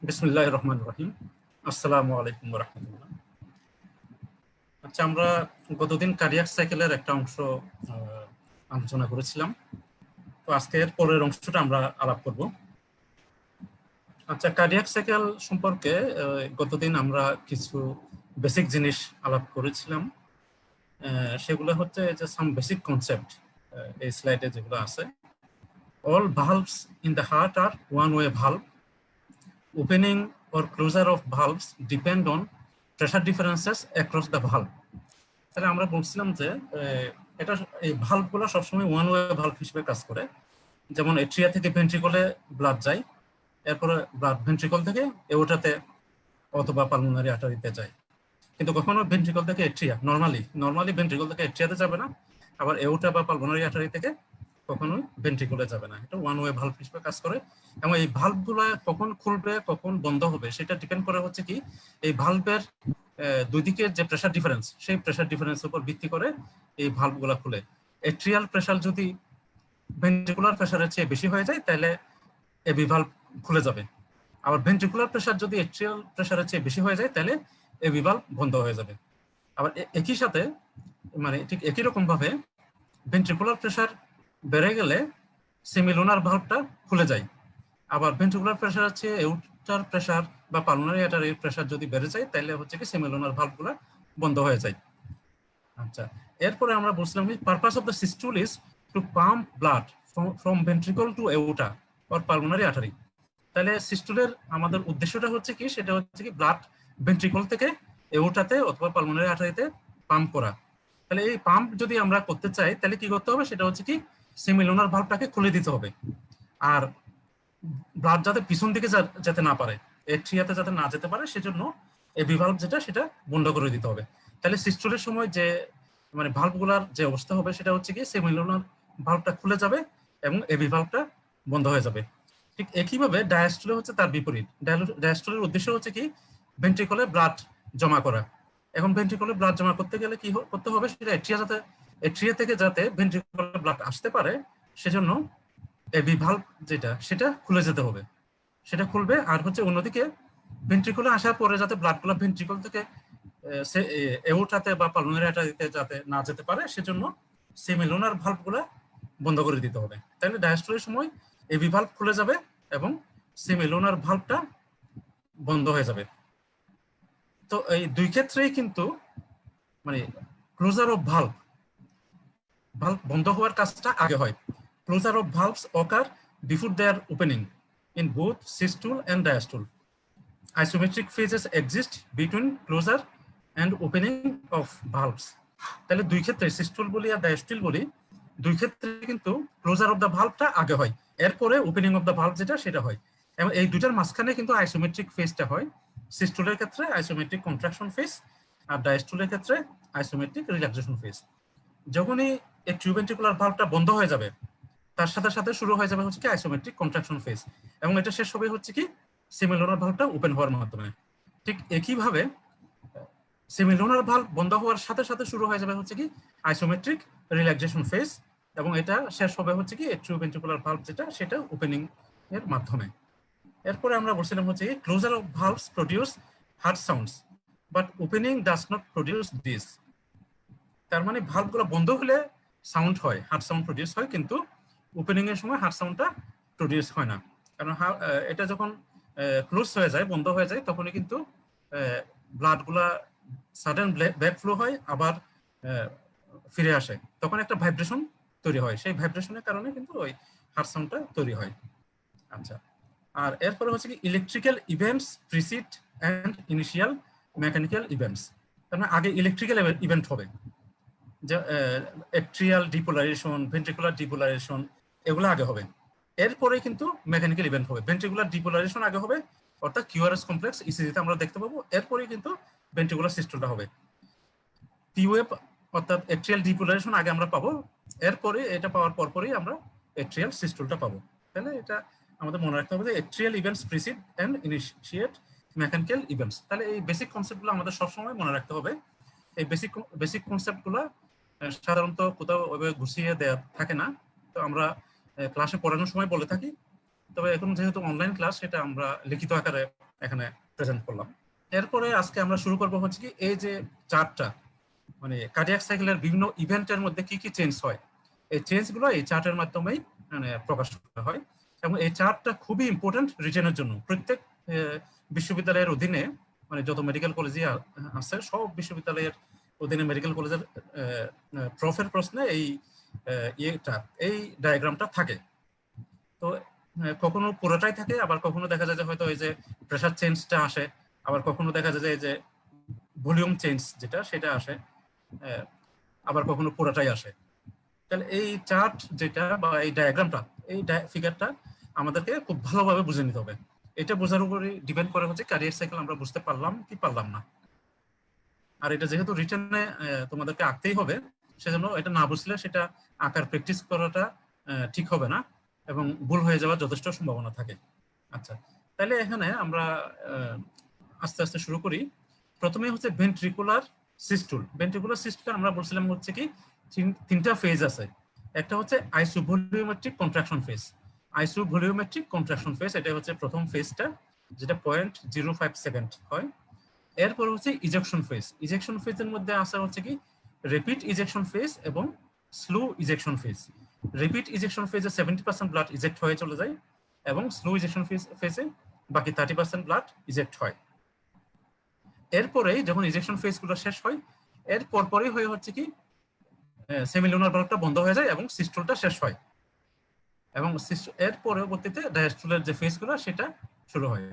বিসমিল্লাহির রহমানির রহিম। আসসালামু আলাইকুম ওয়া রাহমাতুল্লাহ। আচ্ছা, আমরা গতদিন কার্ডিয়াক সাইকেলের একটা অংশ আলোচনা করেছিলাম। তো আজকে এর পরের অংশটা আমরা আলাপ করব। আচ্ছা, কার্ডিয়াক সাইকেল সম্পর্কে গতদিন আমরা কিছু বেসিক জিনিস আলাপ করেছিলাম। সেগুলো হচ্ছে যে সাম বেসিক কনসেপ্ট এই স্লাইডে যেগুলো আছে। All valves in the heart are one way valve. Opening or closure of valves depend on pressure differences across the valve. তাহলে আমরা বলছিলাম যে এটা এই ভালভগুলো সবসময় ওয়ান ওয়ে ভালভ হিসেবে কাজ করে। যেমন এট্রিয়া থেকে ভেন্ট্রিকলে ব্লাড যায়, এরপরে ব্লাড ভেন্ট্রিকল থেকে এওটাতে অথবা পালমোনারি আর্টারিতে যায়। কিন্তু কখনো ভেন্ট্রিকল থেকে এট্রিয়া নর্মালি ভেন্ট্রিকল থেকে এট্রিয়াতে যাবে না, আবার এওটা বা পালমোনারি আর্টারি থেকে কখনোই ভেন্ট্রিকলে যাবে না। এটা ওয়ান ওয়ে ভালভ হিসেবে কাজ করে। এবং এই ভালভগুলো কখন খুলবে কখন বন্ধ হবে সেটা ডিপেন্ড করে হচ্ছে কি এই ভালভের দুই দিকের যে প্রেসার ডিফারেন্স, সেই প্রেসার ডিফারেন্সের উপর ভিত্তি করে এই ভালভগুলো খুলে। এট্রিয়াল প্রেসার যদি ভেন্ট্রিকুলার প্রেসারের চেয়ে বেশি হয়ে যায় তাহলে এবি ভালভ খুলে যাবে। আবার ভেন্ট্রিকুলার প্রেসার যদি এট্রিয়াল প্রেসারের চেয়ে বেশি হয়ে যায় তাহলে এবি ভালভ বন্ধ হয়ে যাবে। আবার একই সাথে মানে ঠিক একই রকম ভাবে ভেন্ট্রিকুলার প্রেসার বেড়ে গেলে সেমিলুনার ভালভটা খুলে যায়। আবার ভেন্ট্রিকুলার প্রেসার আছে এউটার প্রেসার বা পালমোনারি আর্টারির প্রেসার যদি বেড়ে যায় তাহলে হচ্ছে কি সেমিলুনার ভালভগুলো বন্ধ হয়ে যায়। আচ্ছা, এরপরে আমরা বলছিলাম purpose of the systole is to pump blood from ventricle to aorta or pulmonary artery. তাহলে সিস্টুলের আমাদের উদ্দেশ্যটা হচ্ছে কি, সেটা হচ্ছে কি ব্লাড ভেন্ট্রিকল থেকে এউটাতে অথবা পালমোনারি আর্টারিতে পাম্প করা। তাহলে এই পাম্প যদি আমরা করতে চাই তাহলে কি করতে হবে, সেটা হচ্ছে কি সেমিলুনার ভালভটাকে খুলে দিতে হবে। আর ব্লাড যাতে পিছন দিকে যেতে না পারে, এট্রিয়াতে যাতে না যেতে পারে, সেজন্য এবি ভালভ যেটা সেটা বন্ধ করে দিতে হবে। তাহলে সিস্টুলের সময় যে মানে ভালভগুলার যে অবস্থা হবে সেটা হচ্ছে কি সেমিলুনার ভালভটা খুলে যাবে এবং এবি ভালভটা বন্ধ হয়ে যাবে। ঠিক একইভাবে ডায়াস্টুলে হচ্ছে তার বিপরীত। ডায়াস্টুলের উদ্দেশ্য হচ্ছে কি ভেন্ট্রিকলে ব্লাড জমা করা। এখন ভেন্ট্রিকলে ব্লাড জমা করতে গেলে কি করতে হবে, সেটা এট্রিয়া থেকে যাতে ভেন্ট্রিকলে ব্লাড আসতে পারে সেজন্য এবি ভালভ যেটা সেটা খুলে যেতে হবে, সেটা খুলবে। আর হচ্ছে অন্যদিকে ভেন্ট্রিকলে আসার পরে যাতে ব্লাডগুলো ভেন্ট্রিকল থেকে এউটাতে বা পালমোনারি আর্টারিতে যাতে না যেতে পারে সেজন্য সেমিলুনার ভালভগুলো বন্ধ করে দিতে হবে। তাহলে ডায়াস্টলের সময় এবি ভালভ খুলে যাবে এবং সেমিলুনার ভালভটা বন্ধ হয়ে যাবে। তো এই দুই ক্ষেত্রেই কিন্তু মানে ক্লোজার অফ ভালভ বন্ধ হওয়ার কাজটা আগে হয়। Closure of valves occur before their opening in both systole and diastole. Isometric phases exist between closure and opening of valves. তাহলে দুই ক্ষেত্রে সিস্টুল বলি আর ডায়াস্টুল বলি, দুই ক্ষেত্রে কিন্তু ক্লোজার অফ দ্য ভালভটা আগে হয়, এরপরে ওপেনিং অফ দ্য ভালভ যেটা সেটা হয়। এবং এই দুটার মাঝখানে কিন্তু আইসোমেট্রিক ফেজটা হয়। সিস্টুলের ক্ষেত্রে আইসোমেট্রিক কন্ট্রাকশন ফেজ আর ডায়াস্টুলের ক্ষেত্রে আইসোমেট্রিক রিল্যাক্সেশন ফেজ। যখনই এই ট্রিভেন্ট্রিকুলার ভালভটা বন্ধ হয়ে যাবে তার সাথে সাথে শুরু হয়ে যাবে হচ্ছে কি আইসোমেট্রিক কন্ট্রাকশন ফেজ, এবং এটা শেষ হবে হচ্ছে কি সেমিলুনার ভালভটা ওপেন হওয়ার মাধ্যমে। ঠিক একইভাবে সেমিলুনার ভালভ বন্ধ হওয়ার সাথে সাথে শুরু হয়ে যাবে হচ্ছে কি আইসোমেট্রিক রিল্যাক্সেশন ফেজ, এবং এটা শেষ হবে হচ্ছে কি ট্রিভেন্ট্রিকুলার ভালভ যেটা সেটা ওপেনিং এর মাধ্যমে। এরপরে আমরা বলছিলাম হচ্ছে closure of valves produce heart sounds but opening does not produce this. তার মানে ভালভগুলো বন্ধ হলে সাউন্ড হয়, হার্ট সাউন্ড প্রডিউস হয়, কিন্তু ওপেনিং এর সময় হার্ট সাউন্ডটা প্রডিউস হয় না। কারণ এটা যখন ক্লোজ হয়ে যায়, বন্ধ হয়ে যায়, তখনই কিন্তু ব্লাডগুলা সাডেন ব্যাক ফ্লো হয়, আবার ফিরে আসে, তখন একটা ভাইব্রেশন তৈরি হয়, সেই ভাইব্রেশনের কারণে কিন্তু ওই হার্ট সাউন্ডটা তৈরি হয়। আচ্ছা, আর এরপরে হচ্ছে কি electrical events precede and initial mechanical events. তার মানে আগে ইলেকট্রিক্যাল ইভেন্ট হবে, যে এট্রিয়াল ডিপোলারাইজেশন, ভেন্ট্রিকুলার ডিপোলারাইজেশন, এগুলো আগে হবে। এরপরে কিন্তু মেকানিক্যাল ইভেন্ট হবে। ভেন্ট্রিকুলার ডিপোলারাইজেশন আগে হবে, অর্থাৎ কিউআরএস কমপ্লেক্স ইসিজিতে আমরা দেখতে পাবো। এরপরে কিন্তু ভেন্ট্রিকুলার সিস্টলটা হবে। পিওএফ অর্থাৎ এট্রিয়াল ডিপোলারাইজেশন আগে আমরা পাবো, এরপরে এটা পাওয়ার পরপরই আমরা এট্রিয়াল সিস্টলটা পাবো। তাহলে এটা আমাদের মনে রাখতে হবে যে atrial events precede and initiate mechanical events. তাহলে এই বেসিক কনসেপ্টগুলো আমাদের সবসময় মনে রাখতে হবে। এই বেসিক কনসেপ্টগুলো সাধারণত কোথাও ওইভাবে গুছিয়ে দেওয়া থাকে না, তো আমরা ক্লাসে পড়ানোর সময় বলে থাকি তবে এখন যেহেতু অনলাইন ক্লাস, সেটা আমরা লিখিত আকারে এখানে প্রেজেন্ট করলাম। এরপরে আজকে আমরা শুরু করব হচ্ছে কি, এই যে চার্টটা, মানে কার্ডিয়াক সাইকেলের বিভিন্ন ইভেন্টের মধ্যে কি কি চেঞ্জ হয়, এই চেঞ্জগুলো এই চার্টের মাধ্যমেই মানে প্রকাশ করা হয়। এবং এই চার্টটা খুবই ইম্পর্টেন্ট রিটেনের জন্য। প্রত্যেক বিশ্ববিদ্যালয়ের অধীনে, মানে যত মেডিকেল কলেজে আছে, সব বিশ্ববিদ্যালয়ের অধীনে মেডিকেল কলেজের প্রফের প্রশ্নে এই এই ডায়াগ্রামটা থাকে। তো কখনো পুরোটাই থাকে, আবার কখনো দেখা যায় যে হয়তো এই যে প্রেসার চেঞ্জটা আসে, আবার কখনো দেখা যায় যে এই যে ভলিউম চেঞ্জ যেটা সেটা আসে, আবার কখনো পুরোটাই আসে। তাহলে এই চার্ট যেটা বা এই ডায়াগ্রামটা, এই ফিগারটা আমাদেরকে খুব ভালোভাবে বুঝে নিতে হবে। এটা বোঝার উপরে ডিপেন্ড করে হচ্ছে কার্ডিয়াক সাইকেল আমরা বুঝতে পারলাম কি পারলাম না। আর এটা যেহেতু রিটেনে তোমাদেরকে আঁকতেই হবে, সেজন্য এটা না বুঝলে সেটা আঁকার প্র্যাকটিস করাটা ঠিক হবে না এবং ভুল হয়ে যাওয়ার যথেষ্ট সম্ভাবনা থাকে। আচ্ছা, তাহলে এখানে আমরা আস্তে আস্তে শুরু করি। প্রথমে হচ্ছে ভেন্ট্রিকুলার সিস্টুল। ভেন্ট্রিকুলার সিস্টুল আমরা বলছিলাম হচ্ছে কি তিনটা ফেজ আছে। একটা হচ্ছে আইসোভলিউমেট্রিক কন্ট্রাকশন ফেজ। আইসোভলিউমেট্রিক কন্ট্রাকশন ফেজ, এটা হচ্ছে প্রথম ফেজটা, যেটা 0.05 সেকেন্ড হয়। এরপর হচ্ছে ইজেকশন ফেজ। ইজেকশন ফেজের মধ্যে আসা হচ্ছে কি রেপিড ইজেকশন ফেজ এবং slow ejection phase. Rapid ejection ফেজে 70% ব্লাড ইজেক্ট হয়ে চলে যায় এবং স্লো ইজেকশন ফেজে বাকি 30% ব্লাড ইজেক্ট হয়। এরপরেই যখন ইজেকশন ফেজগুলো শেষ হয়, এর পরপরই হয়ে হচ্ছে কি সেমিলুনার ভালভটা বন্ধ হয়ে যায় এবং সিস্টুলটা শেষ হয়। এবং এর পরবর্তীতে ডায়াস্টুলের যে ফেজগুলো সেটা শুরু হয়।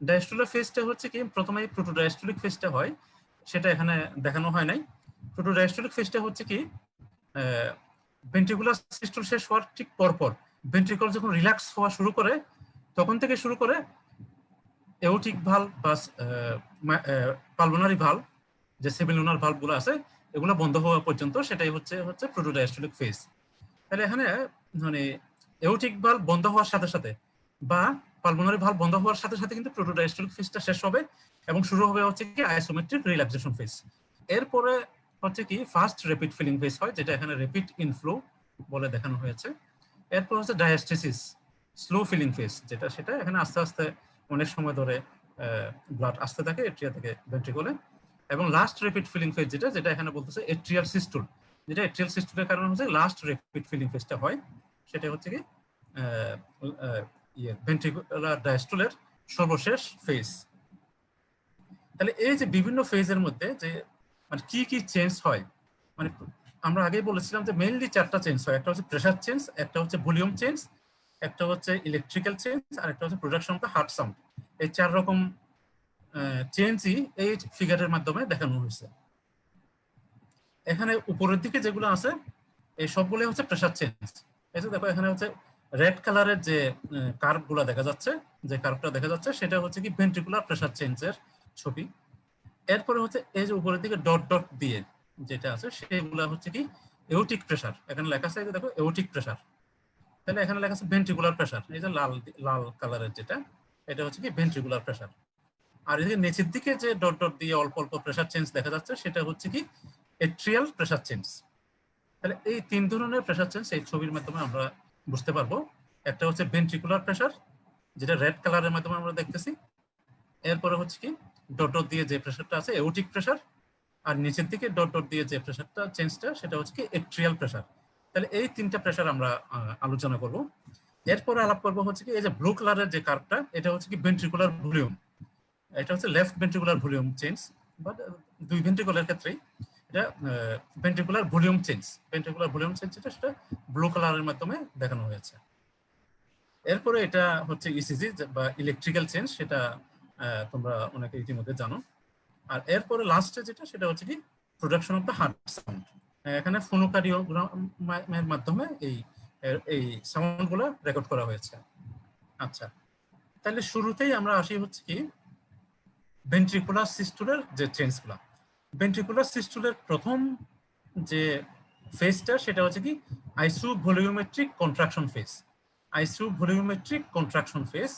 ডায়াস্টুলার ফেজটা হচ্ছে কি প্রথমে প্রোটোডায়াস্টলিক ফেজটা হয়, সেটা এখানে দেখানো হয় নাই। প্রোটোডায়াস্টলিক ফেজটা হচ্ছে কি ভেন্ট্রিকুলার সিস্টুল শেষ হওয়ার ঠিক পরপর ভেন্ট্রিকল যখন রিল্যাক্স হওয়া শুরু করে, তখন থেকে শুরু করে এওটিক ভালভ বা পালমোনারি ভালভ, যে সেমিলুনার ভালভগুলো আছে, এগুলো বন্ধ হওয়া পর্যন্ত সেটাই হচ্ছে প্রোটোডায়াস্টলিক ফেজ। তাহলে এখানে মানে এওটিক ভালভ বন্ধ হওয়ার সাথে সাথে বা পালমোনারি ভালভ বন্ধ হওয়ার সাথে সাথে কিন্তু প্রোটোডায়াস্টলিক ফেজটা শেষ হবে এবং শুরু হবে হচ্ছে কি আইসোমেট্রিক রিল্যাক্সেশন ফেজ। এরপরে হচ্ছে কি ফার্স্ট র্যাপিড ফিলিং ফেজ হয়, যেটা এখানে র্যাপিড ইনফ্লো বলে দেখানো হয়েছে। এরপর হচ্ছে ডায়াস্টেসিস, স্লো ফিলিং ফেজ, যেটা সেটা এখানে আস্তে আস্তে অনেক সময় ধরে ব্লাড আসতে থাকে এট্রিয়া থেকে ভেন্ট্রিকলে। এবং লাস্ট র্যাপিড ফিলিং ফেজ যেটা এখানে বলতেছে এট্রিয়াল সিস্টুল, যেটা এট্রিয়াল সিস্টুলের কারণে হচ্ছে লাস্ট র্যাপিড ফিলিং ফেজটা হয়, সেটা হচ্ছে কি ভেন্ট্রিকুলার ডায়াস্টুলের সর্বশেষ ফেজ। তাহলে এই যে বিভিন্ন ফেজের মধ্যে যে মানে কি কি চেঞ্জ হয়, মানে আমরা আগেই বলেছিলাম যে মেইনলি চারটা চেঞ্জ হয়। একটা হচ্ছে প্রেসার চেঞ্জ, একটা হচ্ছে ভলিউম চেঞ্জ, একটা হচ্ছে ইলেকট্রিক্যাল চেঞ্জ, আর একটা হচ্ছে production of the heart sound. এই 4 রকম চেঞ্জই এই ফিগারের মাধ্যমে দেখানো হয়েছে। এখানে উপরের দিকে যেগুলো আছে এই সবগুলো হচ্ছে প্রেসার চেঞ্জ। এই যে দেখো এখানে হচ্ছে রেড কালারের যে কার্ভ গুলা দেখা যাচ্ছে, যে কার্ভটা দেখা যাচ্ছে সেটা হচ্ছে কি ভেন্ট্রিকুলার প্রেসার চেঞ্জের ছবি। এরপরে হচ্ছে এই যে উপরের দিকে ডট ডট দিয়ে যেটা আছে সেগুলা হচ্ছে কি এওটিক প্রেসার। এখানে লেখা আছে দেখো এওটিক প্রেসার, তাহলে এখানে লেখা আছে ভেন্ট্রিকুলার প্রেসার। এই যে লাল লাল কালারের যেটা, এটা হচ্ছে কি ভেন্ট্রিকুলার প্রেসার। আর এই যে নিচের দিকে যে ডট ডট দিয়ে অল্প অল্প প্রেসার চেঞ্জ দেখা যাচ্ছে সেটা হচ্ছে কি এট্রিয়াল প্রেসার চেঞ্জ। তাহলে এই 3 ধরনের প্রেসার চেঞ্জ এই ছবির মাধ্যমে আমরা বুঝতে পারবো। একটা হচ্ছে ভেন্ট্রিকুলার প্রেসার, যেটা রেড কালারের মাধ্যমে আমরা দেখতেছি। এরপরে হচ্ছে কি ডট ডট দিয়ে যে প্রেসারটা আছে এওটিক প্রেসার, আর নিচের দিকে ডট ডট দিয়ে যে প্রেসারটা চেঞ্জটা সেটা হচ্ছে কি এট্রিয়াল প্রেসার। তাহলে এই 3টা প্রেসার আমরা আলোচনা করব। এরপরে আলাপ করব হচ্ছে কি এই যে ব্লু কালারের যে কার্ভটা, এটা হচ্ছে কি ভেন্ট্রিকুলার ভলিউম। এটা হচ্ছে left ventricular volume change, but দুই ভেন্ট্রিকুলার ক্ষেত্রেই এটা ventricular volume change. Ventricular volume change যেটা সেটা ব্লু কালারের মাধ্যমে দেখানো হয়েছে। এরপরে এটা হচ্ছে ইসিজি বা ইলেকট্রিক্যাল চেঞ্জ, সেটা তোমরা অনেকে ইতিমধ্যে জানো। আর এরপরে লাস্টে যেটা সেটা হচ্ছে কি production of the heart sound. এখানে ফোনোকার্ডিওগ্রামের মাধ্যমে এই সাউন্ডগুলো রেকর্ড করা হয়েছে। আচ্ছা, তাহলে শুরুতেই আমরা আসি হচ্ছে কি ভেন্ট্রিকুলার সিস্টুলের যে চেঞ্জগুলো। ভেন্ট্রিকুলার সিস্টুলের প্রথম যে ফেজটা সেটা হচ্ছে কি আইসোভলিউমেট্রিক কন্ট্রাকশন ফেজ। আইসোভলিউমেট্রিক কন্ট্রাকশন ফেজ,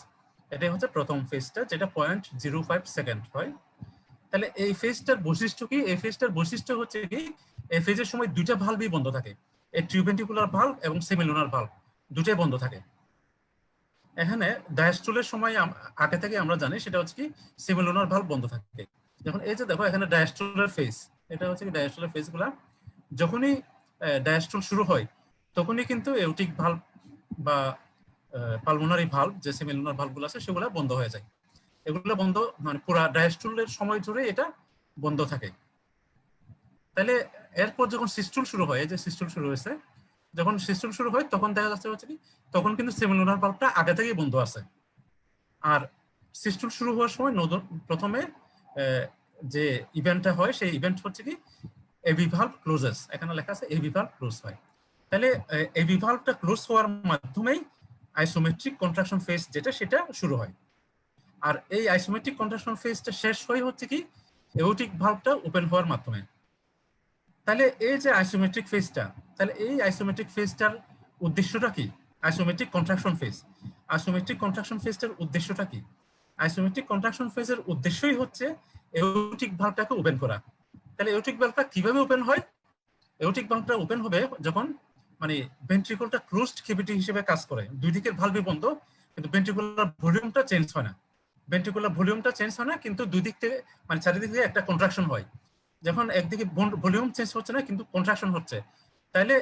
এটাই হচ্ছে প্রথম ফেজটা, যেটা 0.05 সেকেন্ড হয়। তাহলে এই ফেজটার বৈশিষ্ট্য কি? এই ফেজটার বৈশিষ্ট্য হচ্ছে কি এই ফেজের সময় দুইটা ভালভই বন্ধ থাকে, এট্রিওভেন্ট্রিকুলার ভালভ এবং সেমিলুনার ভালভ দুটাই বন্ধ থাকে। এখানে ডায়াস্ট্রলের সময় আগে থেকে আমরা জানি সেটা হচ্ছে কি সেমিলুনার ভালভ বন্ধ থাকে। যখন এই যে দেখো এখানে ডায়াস্ট্রলের ফেজ, এটা হচ্ছে কি ডায়াস্ট্রলের ফেজ গুলা যখনই ডায়াস্ট্রল শুরু হয় তখনই কিন্তু এউটিক ভালভ বা পালমোনারি ভালভ যে সেমিলুনার ভালভগুলো আছে সেগুলো বন্ধ হয়ে যায়। এগুলো বন্ধ মানে পুরা ডায়াস্ট্রলের সময় জুড়ে এটা বন্ধ থাকে। তাহলে এরপর যখন সিস্টুল শুরু হয়, এই যে সিস্টুল শুরু হয়েছে, যখন সিস্টুল শুরু হয় তখন দেখা যাচ্ছে হচ্ছে কি তখন কিন্তু সেমিলুনার ভালভটা আগে থেকেই বন্ধ আছে। আর সিস্টুল শুরু হওয়ার সময় প্রথমে যে ইভেন্টটা হয় সেই ইভেন্ট হচ্ছে কি এবি ভালভ ক্লোজেস, এখানে লেখা আছে এবি ভালভ ক্লোজ হয়। তাহলে এবি ভালভটা ক্লোজ হওয়ার মাধ্যমেই আইসোমেট্রিক কন্ট্রাকশন ফেজ যেটা সেটা শুরু হয়। আর এই আইসোমেট্রিক কন্ট্রাকশন ফেজটা শেষ হয় হচ্ছে কি এওটিক ভালভটা ওপেন হওয়ার মাধ্যমে। তাহলে এই যে আইসোমেট্রিক ফেজটা, তাহলে এই আইসোমেট্রিক ফেজটার উদ্দেশ্যটা কি? Isometric contraction phase, isometric contraction ফেজটার উদ্দেশ্যটা কি? আইসোমেট্রিক কন্ট্রাকশন ফেজের উদ্দেশ্যই হচ্ছে এওটিক ভালভটাকে ওপেন করা। তাহলে এওটিক ভালভটা কিভাবে ওপেন হয়? এওটিক ভালভটা ওপেন হবে যখন মানে ভেন্ট্রিকলটা ক্লোজড ক্যাভিটি হিসেবে কাজ করে, দুই দিকের ভালভই বন্ধ কিন্তু ভেন্ট্রিকুলার ভলিউমটা চেঞ্জ হয় না। ভেন্ট্রিকুলার ভলিউমটা চেঞ্জ হয় না কিন্তু দুই দিক থেকে মানে চারিদিক থেকে একটা কন্ট্রাকশন হয়। যখন একদিকে ভলিউম চেঞ্জ হচ্ছে না কিন্তু কন্ট্রাকশন হচ্ছে, তাহলে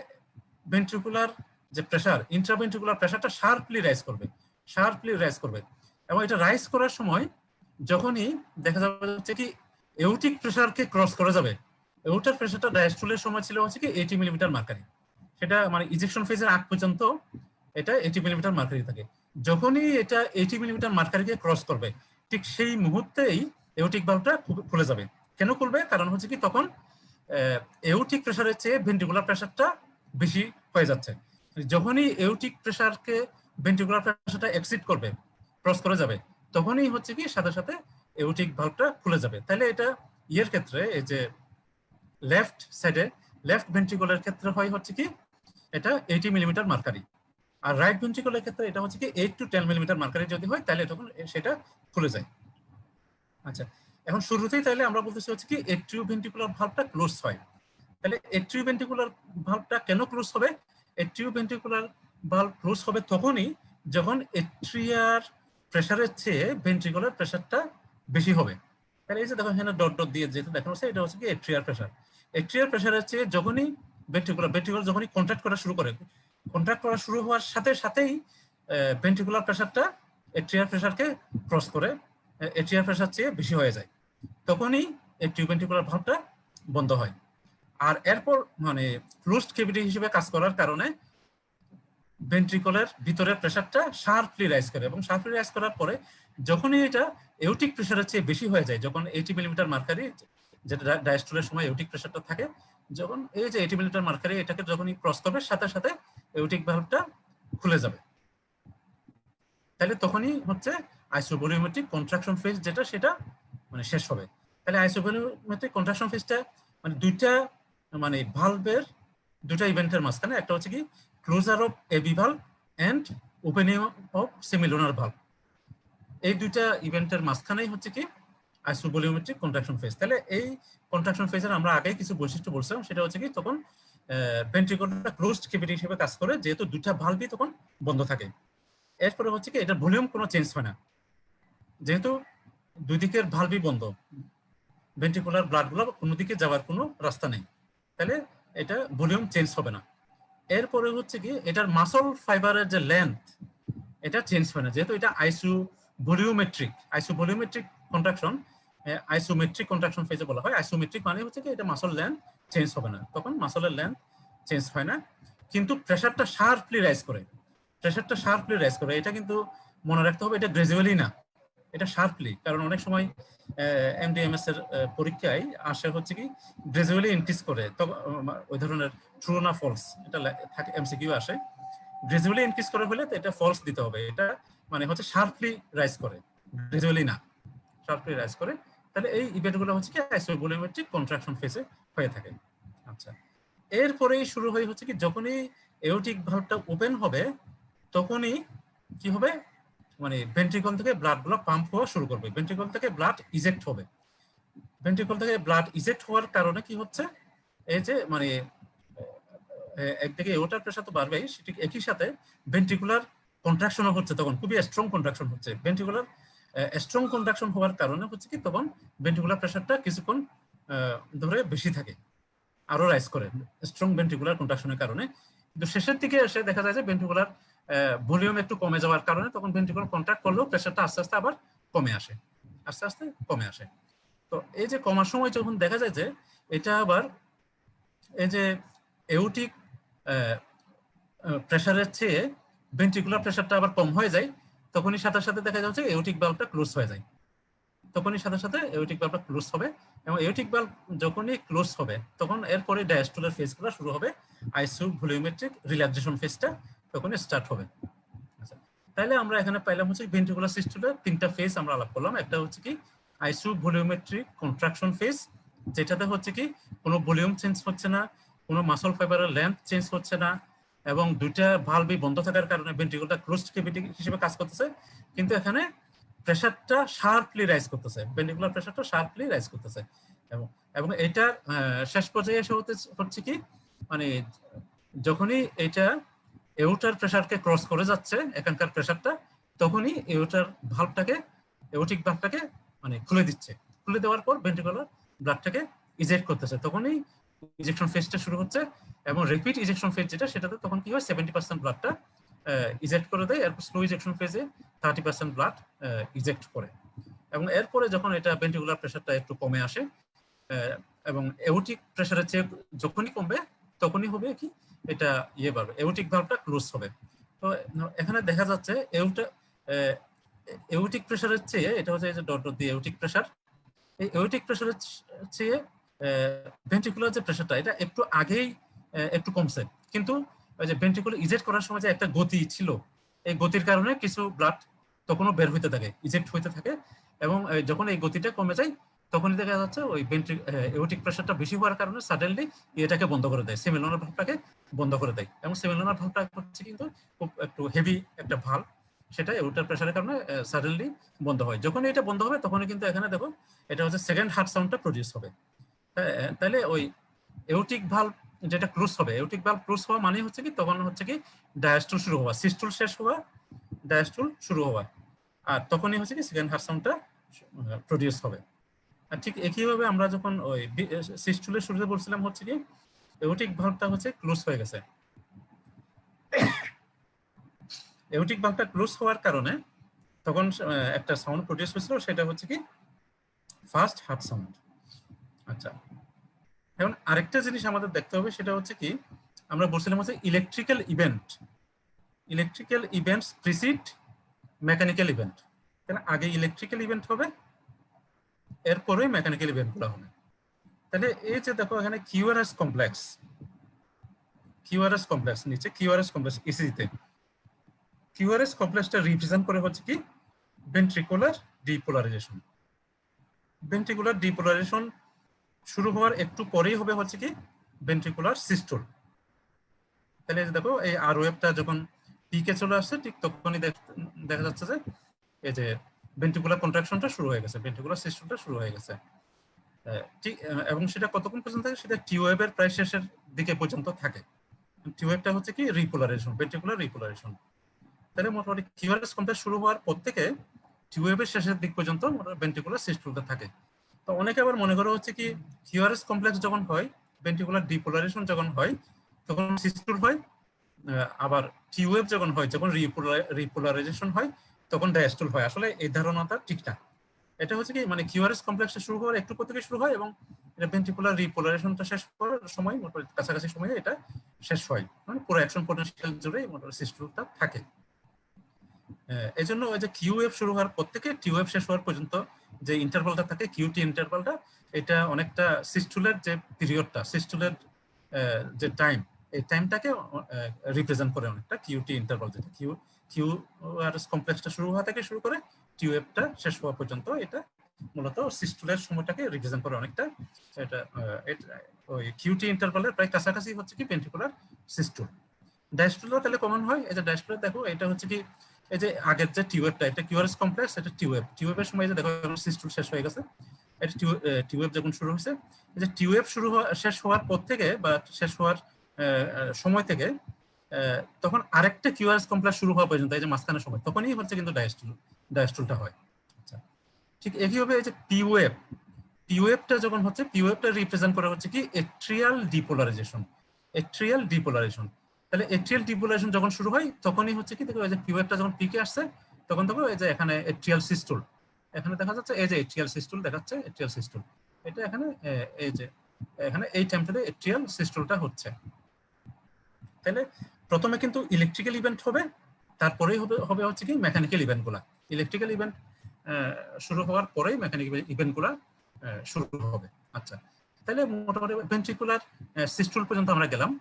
ভেন্ট্রিকুলার যে প্রেসার, ইন্ট্রাভেন্ট্রিকুলার প্রেসারটা শার্পলি রাইজ করবে এবং এটা রাইজ করার সময় যখনই দেখা যাচ্ছে কি এউটিক প্রেসারকে ক্রস করা যাবে, এউটার প্রেসারটা ডায়াস্ট্রলের সময় ছিল হচ্ছে কি 80 মিলিমিটার মার্কারি, সেটা মানে ইজেকশন ফেজের আগ পর্যন্ত এটা 80 মিলিমিটার মার্কারি থাকে। যখনই এটা 80 মিলিমিটার মার্কারিকে ক্রস করবে ঠিক সেই মুহূর্তেই এউটিক ভালভটা খুলে যাবে। কেন খুলবে? কারণ হচ্ছে কি তখন এউটিক প্রেসারের চেয়ে ভেন্ট্রিকুলার প্রেসারটা বেশি হয়ে যাচ্ছে। যখনই এউটিক প্রেসারকে ভেন্ট্রিকুলার প্রেসারটা এক্সিড করবে, ক্রস করে যাবে, তখনই হচ্ছে কি সাথে সাথে এউটিক ভালভটা খুলে যাবে। তাহলে এটা ইয়ের ক্ষেত্রে এই যে লেফট সাইডে লেফট ভেন্ট্রিকুলার ক্ষেত্রে হয় হচ্ছে কি এটা 80 মিলিমিটার মার্কারি, আর রাইট ভেন্ট্রিকুলার ক্ষেত্রে এটা হচ্ছে কি 8 to 10 মিলিমিটার মার্কারি যদি হয় তাহলে তখন সেটা খুলে যায়। আচ্ছা, এখন শুরুতেই তাহলে আমরা বলতেছি হচ্ছে কি এট্রিওভেন্ট্রিকুলার ভালভটা ক্লোজ হয়। তাহলে এট্রিওভেন্ট্রিকুলার ভালভটা কেন ক্লোজ হবে? এট্রিওভেন্ট্রিকুলার ভালভ ক্লোজ হবে তখনই যখন এট্রিয়ার প্রেসারের চেয়ে ভেন্ট্রিকুলার প্রেসারটা বেশি হবে। তাহলে এই যে দেখো এখানে ডট ডট দিয়ে যেটা দেখানো হচ্ছে এটা হচ্ছে কি এট্রিয়ার প্রেসার। এট্রিয়ার প্রেসারের চেয়ে যখনই ভেন্ট্রিকুলার যখনই কন্ট্রাক্ট করা শুরু করে, কন্ট্রাক্ট করা শুরু হওয়ার সাথে সাথেই ভেন্ট্রিকুলার প্রেসারটা এট্রিয়ার প্রেসারকে ক্রস করে এট্রিয়ার প্রেসার চেয়ে বেশি হয়ে যায়, তখনই এট্রিওভেন্ট্রিকুলার ভালভটা বন্ধ হয়। আর এরপর মানে ক্লোজড ক্যাভিটি হিসেবে কাজ করার কারণে ভেন্ট্রিকলের ভিতরের প্রেসারটা শার্পলি রাইজ করে এবং শার্পলি রাইজ করার পরে যখনই এটা এউটিক প্রেসারের চেয়ে বেশি হয়ে যায়, যখন 80 মিলিমিটার মার্কারি যেটা ডায়াস্ট্রলের সময় এউটিক প্রেসারটা থাকে, যখন এই যে 80 মিলিমিটার মার্কারি এটাকে যখনই ক্রস করবে সাথে সাথে এউটিক ভালভটা খুলে যাবে। তাহলে তখনই হচ্ছে আইসোভলিউমেট্রিক কন্ট্রাকশন ফেজ যেটা সেটা মানে শেষ হবে। তাহলে আইসোভলিউমেট্রিক কন্ট্রাকশন ফেজটা মানে দুইটা মানে ভালভের দুটা ইভেন্টের মাঝখানে, একটা হচ্ছে কি closure of AV valve and opening of semilunar valve, এই দুইটা ইভেন্টের মাঝখানেই হচ্ছে কি আইসোভলিউমেট্রিক কন্ট্রাকশন ফেজ। তাহলে এই কন্ট্রাকশন ফেজের আমরা আগেই কিছু বৈশিষ্ট্য বলছিলাম, সেটা হচ্ছে কি তখন ভেন্ট্রিকলটা ক্লোজড ক্যাভিটি হিসেবে কাজ করে যেহেতু দুইটা ভালভই তখন বন্ধ থাকে। এরপরে হচ্ছে কি এটা ভলিউম কোনো চেঞ্জ হয় না, যেহেতু দুই দিকের ভালভই বন্ধ, ভেন্ট্রিকুলার ব্লাডগুলো কোনো দিকে যাওয়ার কোনো রাস্তা নেই, তাহলে এটা ভলিউম চেঞ্জ হবে না। এরপরে হচ্ছে কি এটার মাসল ফাইবারের যে লেন্থ এটা চেঞ্জ হয় না, যেহেতু এটা আইসোভলিউমেট্রিক কন্ট্রাকশন, আইসোমেট্রিক কন্ট্রাকশন ফেজে বলা হয়। আইসোমেট্রিক মানে হচ্ছে কি এটা মাসল লেন্থ চেঞ্জ হবে না, তখন মাসলের লেন্থ চেঞ্জ হয় না, কিন্তু প্রেসারটা শার্পলি রাইজ করে। এটা কিন্তু মনে রাখতে হবে এটা গ্রাজুয়ালি না, এটা শার্পলি। কারণ অনেক সময় এমডিএমএস এর পরীক্ষায় আসে হচ্ছে কি গ্রাজুয়ালি ইনক্রিজ করে, তো ওই ধরনের ট্রু না ফলস এটা থাকে এমসিকিউ আসে, গ্রাজুয়ালি ইনক্রিজ করে হলে তো এটা ফলস দিতে হবে, এটা মানে হচ্ছে শার্পলি রাইজ করে, গ্রাজুয়ালি না, শার্পলি রাইজ করে। তাহলে এই ইভেন্টগুলো হচ্ছে কি আইসোভলিউমেট্রিক কন্ট্রাকশন ফেজে হয়ে থাকে। আচ্ছা, এরপরেই শুরু হয়ে হচ্ছে কি যখনই এওটিক ভালভটা ওপেন হবে তখনই কি হবে মানে ভেন্ট্রিকল থেকে ব্লাডগুলো পাম্প হওয়া শুরু করবে, ভেন্ট্রিকল থেকে ব্লাড ইজেক্ট হবে। ভেন্ট্রিকল থেকে ব্লাড ইজেক্ট হওয়ার কারণে কি হচ্ছে এই যে মানে একদিকে এওটার প্রেসার তো বাড়বেই, সেটি একই সাথে ভেন্ট্রিকুলার কন্ট্রাকশনও হচ্ছে, তখন খুবই স্ট্রং কন্ট্রাকশন হচ্ছে। ভেন্ট্রিকুলার স্ট্রং কন্ট্রাকশন হওয়ার কারণে হচ্ছে কি তখন ভেন্ট্রিকুলার প্রেশারটা কিছুক্ষণ ধরে বেশি থাকে, আরো রাইজ করে স্ট্রং ভেন্ট্রিকুলার কন্ট্রাকশনের কারণে। কিন্তু শেষের দিকে এসে দেখা যায় যে ভেন্ট্রিকুলার ভলিউম একটু কমে যাওয়ার কারণে তখন ভেন্ট্রিকুলার কন্ট্রাক্ট করলেও প্রেশারটা আস্তে আস্তে আবার কমে আসে, আস্তে আস্তে কমে আসে। তো এই যে কমার সময় যখন দেখা যায় যে এটা আবার এই যে এউটিক প্রেশারের চেয়ে ভেন্ট্রিকুলার প্রেশারটা আবার কম হয়ে যায়, তখনই সাথে সাথে দেখা যাচ্ছে এউটিক ভালভটা ক্লোজ হয়ে যায়, তখনই সাথে সাথে এউটিক ভালভটা ক্লোজ হবে। এবং এউটিক ভালভ যখনই ক্লোজ হবে তখন এরপরে ডায়াস্টোলের ফেজগুলো শুরু হবে, আইসিউ ভলিউমেট্রিক রিল্যাক্সেশন ফেজটা তখনই স্টার্ট হবে। আচ্ছা, তাহলে আমরা এখানে পাইলাম হচ্ছে ভেন্ট্রিকুলার সিস্টেমের তিনটা ফেজ আমরা আলাপ করলাম। একটা হচ্ছে কি আইসিউ ভলিউমেট্রিক কন্ট্রাকশন ফেজ, যেটাতে হচ্ছে কি কোনো ভলিউম চেঞ্জ হচ্ছে না, কোনো মাসল ফাইবারের লেন্থ চেঞ্জ হচ্ছে না, এবং দুইটা ভালভই বন্ধ থাকার কারণে ভেন্ট্রিকুলারটা ক্লোজড ক্যাভিটি হিসেবে কাজ করতেছে, কিন্তু এখানে প্রেশারটা শার্পলি রাইজ করতেছে, ভেন্ট্রিকুলার প্রেশারটা শার্পলি রাইজ করতেছে। এবং এবং এটা শেষ পর্যায়ে এসে হচ্ছে কি মানে যখনই এটা এউটার প্রেশারকে ক্রস করে যাচ্ছে এখানকার প্রেশারটা, তখনই এউটার ভালভটাকে এউটিক ভালভটাকে মানে খুলে দিচ্ছে, খুলে দেওয়ার পর ভেন্ট্রিকুলার ব্লাডটাকে ইজেক্ট করতেছে, তখনই ইজেকশন ফেজটা শুরু হচ্ছে। এবং রিপিট ইজেকশন ফেজ যেটা, সেটাতে তখন কি হয় 70% ব্লাডটা ইজেক্ট করে দেয়, এরপর স্লো ইজেকশন ফেজে 30% ব্লাড ইজেক্ট করে। এবং এরপরে যখন এটা ভেন্ট্রিকুলার প্রেশারটা একটু কমে আসে এবং এউটিক প্রেশারের চেয়ে যখনই কমবে তখনই হবে কি এটা বাড়বে, এউটিক ভালভটা ক্লোজ হবে। তো এখানে দেখা যাচ্ছে এউটিক প্রেশারের চেয়ে এটা হচ্ছে যে ডট ডট দিয়ে এউটিক প্রেশার, এই এউটিক প্রেশারের চেয়ে ভেন্ট্রিকুলার যে প্রেশারটা এটা একটু আগেই একটু কমছে, কিন্তু ওই যে ভেন্ট্রিকুলার ইজেক্ট করার সময় যে একটা গতি ছিল, এই গতির কারণে কিছু ব্লাড তখনও বের হইতে থাকে, ইজেক্ট হইতে থাকে। এবং যখন এই গতিটা কমে যায় তখনই দেখা যাচ্ছে ওই এউটিক প্রেশারটা বেশি হওয়ার কারণে সাডেনলি এটাকে বন্ধ করে দেয়, সেমিলোনার ভালভটাকে বন্ধ করে দেয়। এবং সেমিলোনার ভালভটা হচ্ছে কিন্তু খুব একটু হেভি একটা ভালভ, সেটা এউটার প্রেশারের কারণে সাডেনলি বন্ধ হয়। যখন এটা বন্ধ হবে তখনই কিন্তু এখানে দেখো এটা হচ্ছে সেকেন্ড হার্ট সাউন্ডটা প্রডিউস হবে। তাহলে ওই এউটিক ভালভ যেটা ক্লোজ হবে, এউটিক ভালভ ক্লোজ হওয়া মানে হচ্ছে কি তখন হচ্ছে কি ডায়াস্টুল শুরু হওয়া, সিস্টুল শেষ হওয়া, ডায়াস্টুল শুরু হওয়া, আর তখনই হচ্ছে কি সেকেন্ড হার্ট সাউন্ডটা প্রডিউস হবে। আর ঠিক একইভাবে আমরা যখন ওই সিস্টুলের শুরুতে বলছিলাম হচ্ছে কি এউটিক ভালভটা হচ্ছে ক্লোজ হয়ে গেছে, এউটিক ভালভটা ক্লোজ হওয়ার কারণে তখন একটা সাউন্ড প্রডিউস হয়েছিল, সেটা হচ্ছে কি ফার্স্ট হার্ট সাউন্ড। আচ্ছা, এখন আরেকটা জিনিস আমাদের দেখতে হবে, সেটা হচ্ছে কি আমরা বলছিলাম হচ্ছে electrical events precede mechanical event. তাহলে আগে ইলেকট্রিক্যাল ইভেন্ট হবে, এরপরে মেকানিক্যাল ইভেন্টগুলো হবে। তাহলে এই যে দেখো এখানে কিউআরএস কমপ্লেক্স নিচে কিউআরএস কমপ্লেক্স ইসিজিতে কিউআরএস কমপ্লেক্সটা রিপ্রেজেন্ট করে হচ্ছে কি ভেন্ট্রিকুলার ডিপোলারাইজেশন। ভেন্ট্রিকুলার ডিপোলারাইজেশন শুরু হওয়ার একটু পরেই হবে হচ্ছে কি ভেন্ট্রিকুলার সিস্টোল। তাহলে দেখো এই আর ওয়েভটা যখন পিকে চলে আসছে ঠিক তখনই দেখা যাচ্ছে যে এই যে ভেন্ট্রিকুলার কন্ট্রাকশনটা শুরু হয়ে গেছে, ভেন্ট্রিকুলার সিস্টোলটা শুরু হয়ে গেছে। ঠিক, এবং সেটা কতক্ষণ পর্যন্ত থাকে, সেটা টিউবের প্রায় শেষের দিকে পর্যন্ত থাকে। টিউবটা হচ্ছে কি রিপোলারাইজেশন, ভেন্ট্রিকুলার রিপোলারাইজেশন। তাহলে মোটামুটি কিউআরএস কমপ্লেক্স শুরু হওয়ার পর থেকে টিউবের শেষের দিক পর্যন্ত ভেন্ট্রিকুলার সিস্টোলটা থাকে। তো অনেকে আবার মনে করা হচ্ছে কি কিউআরএস কমপ্লেক্স যখন হয়, ভেন্ট্রিকুলার ডিপোলারাইজেশন যখন হয় তখন সিস্টোল হয়, আবার টিউব যখন হয়, যখন রিপোলারাইজেশন হয় তখন ডায়াস্টোল হয়। আসলে এই ধারণাটা ঠিক না। এটা হচ্ছে কি মানে কিউআরএস কমপ্লেক্সটা শুরু হওয়ার একটু পর থেকে শুরু হয় এবং ভেন্ট্রিকুলার রিপোলারাইজেশনটা শেষ হওয়ার সময় মোটামুটি কাছাকাছি সময়ে এটা শেষ হয়, মানে পুরো অ্যাকশন পটেনশিয়াল জুড়ে মোটামুটি সিস্টোলটা থাকে। এই জন্য ওই যে কিউএফ শুরু হওয়ার পর থেকে টিউএফ শেষ হওয়ার পর্যন্ত যে ইন্টারভালটা থাকে, কিউটি ইন্টারভালটা, এটা অনেকটা সিস্টুলের যে পিরিয়ডটা, সিস্টুলের যে টাইম, এই টাইমটাকে রিপ্রেজেন্ট করে অনেকটা কিউটি ইন্টারভাল, যেটা কিউআরএস কমপ্লেক্সটা শুরু হওয়া থেকে শুরু করে টিউএফটা শেষ হওয়া পর্যন্ত এটা মূলত সিস্টুলের সময়টাকে রিপ্রেজেন্ট করে অনেকটা। এটা ওই কিউটি ইন্টারভালের প্রায় কাছাকাছি হচ্ছে কি ভেন্ট্রিকুলার সিস্টুল। ডায়াস্টুলও তাহলে কমন হয়। এই যে ডায়াস্টুল দেখো এটা হচ্ছে কি এই যে আগের যে টিউবটা, এটা কিউআরএস কমপ্লেক্স, এটা টিউবের সময় যে দেখো সিস্টুল শেষ হয়ে গেছে, এটা টিউব যখন শুরু হয়েছে, এই যে টিউব শেষ হওয়ার পর থেকে বা শেষ হওয়ার সময় থেকে তখন আরেকটা কিউআরএস কমপ্লেক্স শুরু হওয়া পর্যন্ত এই যে মাঝখানের সময় তখনই হচ্ছে কিন্তু ডায়াস্টুলটা হয়। আচ্ছা, ঠিক একইভাবে এই যে পিওএফটা যখন হচ্ছে, পিওএফটা রিপ্রেজেন্ট করা হচ্ছে কি এট্রিয়াল ডিপোলারাইজেশন। তাহলে এট্রিয়াল ডিপোলারাইজেশন যখন শুরু হয় তখনই হচ্ছে কি দেখো এই যে পিওএফটা যখন পিকে আসছে তখন দেখো এই যে এখানে এট্রিয়াল সিস্টুল, এখানে দেখা যাচ্ছে এই যে এট্রিয়াল সিস্টুল দেখাচ্ছে, এট্রিয়াল সিস্টুল এটা এখানে এই যে এখানে এই টাইমটাতে এট্রিয়াল সিস্টুলটা হচ্ছে। তাহলে প্রথমে কিন্তু ইলেকট্রিক্যাল ইভেন্ট হবে, তারপরেই হবে হচ্ছে কি মেকানিক্যাল ইভেন্টগুলা। ইলেকট্রিক্যাল ইভেন্ট শুরু হওয়ার পরেই মেকানিক্যাল ইভেন্টগুলা শুরু হবে। আচ্ছা, তাহলে মোটামুটি ভেন্ট্রিকুলার সিস্টুল পর্যন্ত আমরা গেলাম।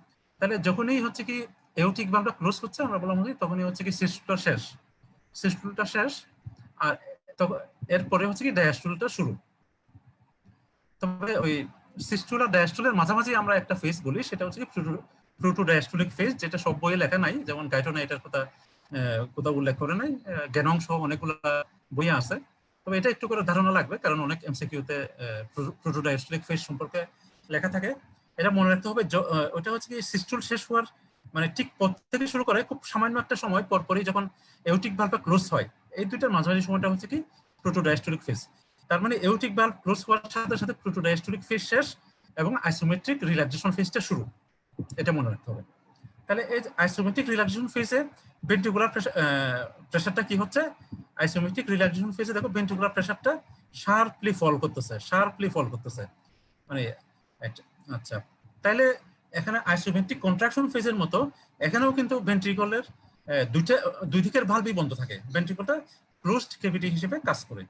তাহলে যখনই হচ্ছে কি এওটিক ভালভটা ক্লোজ হচ্ছে আমরা বললাম যে তখনই হচ্ছে কি সিস্টুলটা শেষ আর এরপরে হচ্ছে কি ডায়াস্টুলটা শুরু। তবে ওই সিস্টুল আর ডায়াস্টুলের মাঝামাঝি আমরা একটা ফেজ বলি, সেটা হচ্ছে কি প্রোটোডায়াস্টুলিক ফেজ, যেটা সব বইয়ে লেখা নাই, যেমন গাইটনে এটার কথা কোথাও উল্লেখ করে নাই, জ্ঞানং সহ অনেকগুলো বইয়ে আছে। তবে এটা একটু করে ধারণা লাগবে কারণ অনেক এমসিকিউতে প্রোটোডায়াস্টুলিক ফেজ সম্পর্কে লেখা থাকে। এটা মনে রাখতে হবে ওটা হচ্ছে কি সিস্টুল শেষ হওয়ার মানে ঠিক পর থেকে শুরু করে খুব সামান্য একটা সময় পরপরই যখন এওটিক ভালভটা ক্লোজ হয়, এই দুইটার মাঝামাঝি সময়টা হচ্ছে কি প্রোটোডায়াস্টুলিক ফেজ। তার মানে এওটিক ভালভ ক্লোজ হওয়ার সাথে সাথে প্রোটোডায়াস্টুলিক ফেজ শেষ এবং আইসোমেট্রিক রিল্যাক্সেশন ফেজটা শুরু, এটা মনে রাখতে হবে। তাহলে এই আইসোমেট্রিক রিল্যাক্সেশন ফেজে ভেন্ট্রিকুলার প্রেসারটা কি হচ্ছে, আইসোমেট্রিক রিল্যাক্সেশন ফেজে দেখো ভেন্ট্রিকুলার প্রেসারটা শার্পলি ফল করতেছে মানে। আচ্ছা, তাহলে এখানে আইসোমেট্রিক কন্ট্রাকশন ফেজের মতো এখানেও কিন্তু ভেন্ট্রিকলের দুই দিকের ভালভই বন্ধ থাকে, ভেন্ট্রিকলটা ক্লোজড ক্যাভিটি হিসেবে কাজ করে,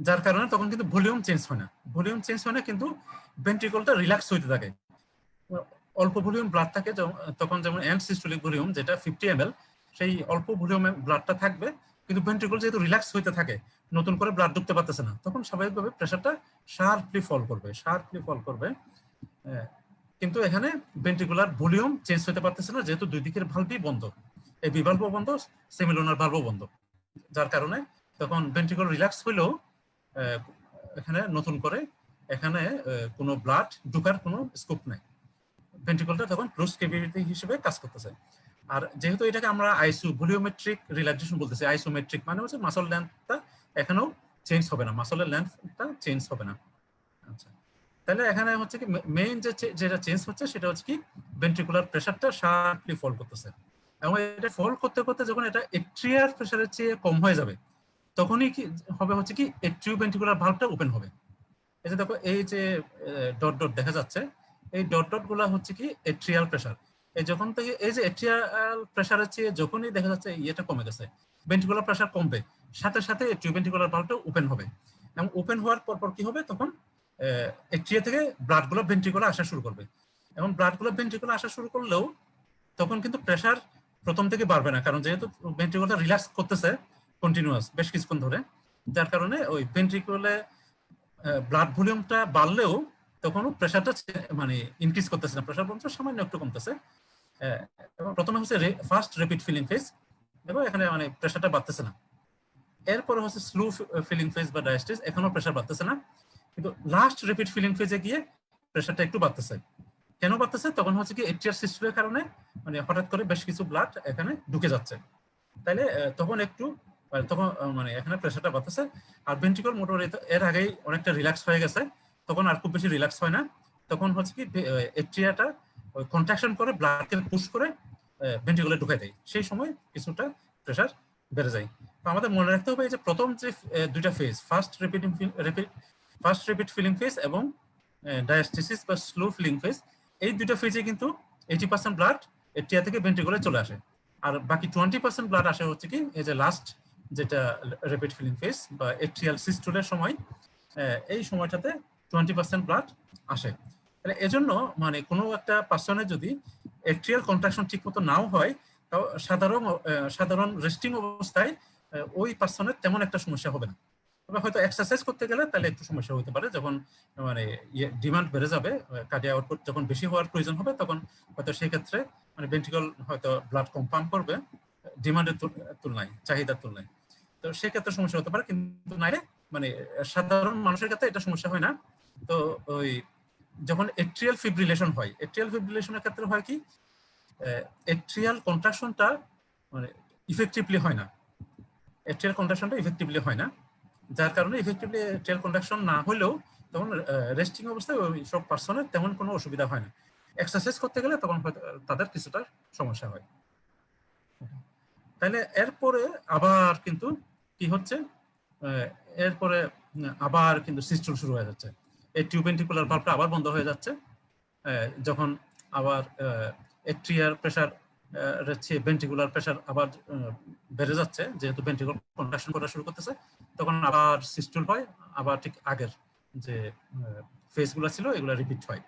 যার কারণে তখন কিন্তু ভলিউম চেঞ্জ হয় না, কিন্তু ভেন্ট্রিকলটা রিল্যাক্স হইতে থাকে। অল্প ভলিউম ব্লাড থাকে তখন, যেমন এন্ড সিস্টোলিক ভলিউম যেটা 50 ml, সেই অল্প ভলিউমে ব্লাডটা থাকবে, কিন্তু ভেন্ট্রিকল যেহেতু রিল্যাক্স হইতে থাকে, নতুন করে ব্লাড ঢুকতে পারতেছে না, তখন স্বাভাবিকভাবে প্রেসারটা শার্পলি ফল করবে। কিন্তু এখানে ভেন্ট্রিকুলার ভলিউম চেঞ্জ হতে পারতেছে না, যেহেতু দুই দিকের ভালভই বন্ধ, এই বিভালভ বন্ধ, সেমিলোনার ভালভও বন্ধ, যার কারণে তখন ভেন্ট্রিকল রিল্যাক্স হইলেও এখানে নতুন করে এখানে কোনো ব্লাড ঢুকার কোনো স্কোপ নাই, ভেন্ট্রিকলটা তখন ক্লোজ ক্যাভিটি হিসেবে কাজ করতেছে। আর যেহেতু এটাকে আমরা ভলিওমেট্রিক রিল্যাক্সেশন বলতেছি, আইসোমেট্রিক মানে হচ্ছে মাসল লেন্থটা এখানেও চেঞ্জ হবে না, মাসলের লেন্থটা চেঞ্জ হবে না। আচ্ছা, তাহলে এখানে হচ্ছে কি মেইন যেটা চেঞ্জ হচ্ছে সেটা হচ্ছে কি ভেন্ট্রিকুলার প্রেসারটা শার্পলি ফল করতেছে, এবং এটা ফল করতে করতে যখন এটা এট্রিয়ার প্রেসারের চেয়ে কম হয়ে যাবে তখনই কি হবে হচ্ছে কি এট্রিও ভেন্ট্রিকুলার ভালভটা ওপেন হবে। এই যে দেখো এই যে ডট ডট দেখা যাচ্ছে, এই ডট ডট গুলা হচ্ছে কি এট্রিয়াল প্রেসার। এই যখন থেকে এই যে এট্রিয়াল প্রেসারের চেয়ে যখনই দেখা যাচ্ছে ইয়েটা কমে গেছে, ভেন্ট্রিকুলার প্রেসার কমবে, সাথে সাথে এট্রিও ভেন্ট্রিকুলার ভালভটা ওপেন হবে, এবং ওপেন হওয়ার পর কি হবে তখন এট্রিয়া থেকে ব্লাড গুলো ভেন্ট্রিকুলে আসা শুরু করবে, এবং ব্লাড গুলো ভেন্ট্রিকুলে আসা শুরু করলেও তখন কিন্তু প্রেসার প্রথম থেকে বাড়বে না, কারণ যেহেতু ভেন্ট্রিকুলটা রিল্যাক্স করতেছে কন্টিনিউয়াস বেশ কিছুক্ষণ ধরে, যার কারণে ওই ভেন্ট্রিকুলে ব্লাড ভলিউমটা বাড়লেও তখনও প্রেসারটা মানে ইনক্রিজ করতেছে না, প্রেসার বলতে সামান্য একটু কমতেছে। এবং প্রথমে হচ্ছে ফার্স্ট র্যাপিড ফিলিং ফেজ, দেখো এখানে মানে প্রেসারটা বাড়তেছে না, এরপরে হচ্ছে স্লো ফিলিং ফেজ বা ডায়াস্টেজ, এখনো প্রেসার বাড়তেছে না, কিন্তু লাস্ট র্যাপিড ফিলিং ফেজে গিয়ে প্রেসারটা একটু বাড়তেছে। কেন বাড়তেছে? তখন হচ্ছে কি এট্রিয়াল সিস্টুলের কারণে মানে হঠাৎ করে বেশ কিছু ব্লাড এখানে ঢুকে যাচ্ছে, তাইলে তখন একটু তখন মানে এখানে প্রেসারটা বাড়তেছে। আর ভেন্ট্রিকল মোটামুটি এর আগেই অনেকটা রিল্যাক্স হয়ে গেছে, তখন আর খুব বেশি রিল্যাক্স হয় না, তখন হচ্ছে কি এট্রিয়াটা কন্ট্রাকশন করে ব্লাডকে পুশ করে ভেন্ট্রিকলে ঢুকাই দেয়, সেই সময় কিছুটা প্রেসার বেড়ে যায়। তো আমাদের মনে রাখতে হবে যে প্রথম যে দুইটা phase, first rapid filling phase এবং ডায়াস্টেসিস বা স্লো ফিলিং ফেজ, এই দুইটা ফেজে কিন্তু 80% ব্লাড এট্রিয়া থেকে ভেন্ট্রিকলে চলে আসে, আর বাকি 20% ব্লাড আসে হচ্ছে কি এই যে লাস্ট যেটা র্যাপিড ফিলিং ফেজ বা এট্রিয়াল সিস্টুলের সময়, এই সময়টাতে 20% ব্লাড আসে। তাহলে এজন্য মানে কোনো একটা পার্সনের যদি এট্রিয়াল কন্ট্রাকশন ঠিক মতো নাও হয়, তাও সাধারণ রেস্টিং অবস্থায় ওই পার্সনের তেমন একটা সমস্যা হবে না, তবে হয়তো এক্সারসাইজ করতে গেলে তাহলে একটু সমস্যা হতে পারে, যখন মানে ডিমান্ড বেড়ে যাবে, কার্ডিয়াক আউটপুট যখন বেশি হওয়ার প্রয়োজন হবে, তখন হয়তো সেই ক্ষেত্রে মানে ভেন্ট্রিকল হয়তো ব্লাড কম পাম্প করবে ডিমান্ডের তুলনায়, চাহিদার তুলনায়, তো সেই ক্ষেত্রে সমস্যা হতে পারে। কিন্তু নাইলে মানে সাধারণ মানুষের ক্ষেত্রে এটা সমস্যা হয় না। তো ওই যখন এট্রিয়াল ফিব্রিলেশন হয়, এট্রিয়াল ফিব্রিলেশনের ক্ষেত্রে হয় কি এট্রিয়াল কন্ট্রাকশনটা মানে ইফেক্টিভলি হয় না, এট্রিয়াল কন্ট্রাকশনটা ইফেক্টিভলি হয় না, যার কারণে ইফেক্টিভলি এট্রিয়াল কন্ট্রাকশন না হলেও তখন রেস্টিং অবস্থায় ওই সব পার্সনের তেমন কোনো অসুবিধা হয় না। এক্সারসাইজ করতে গেলে তখন তাদের কিছুটা সমস্যা হয়। তাহলে এরপরে আবার কিন্তু কি হচ্ছে, এরপরে আবার কিন্তু সিস্টুল শুরু হয়ে যাচ্ছে, এই টিউবেন্টিকুলার ভালভটা আবার বন্ধ হয়ে যাচ্ছে যখন আবার এট্রিয়ার প্রেসার ভেন্ট্রিকুলার প্রেসার আবার বেড়ে যাচ্ছে, যেহেতু ভেন্ট্রিকুলার কন্ট্রাকশন করা শুরু করতেছে, তখন আবার সিস্টুল হয়, আবার ঠিক আগের যে ফেজগুলো ছিল এগুলো রিপিট হয়।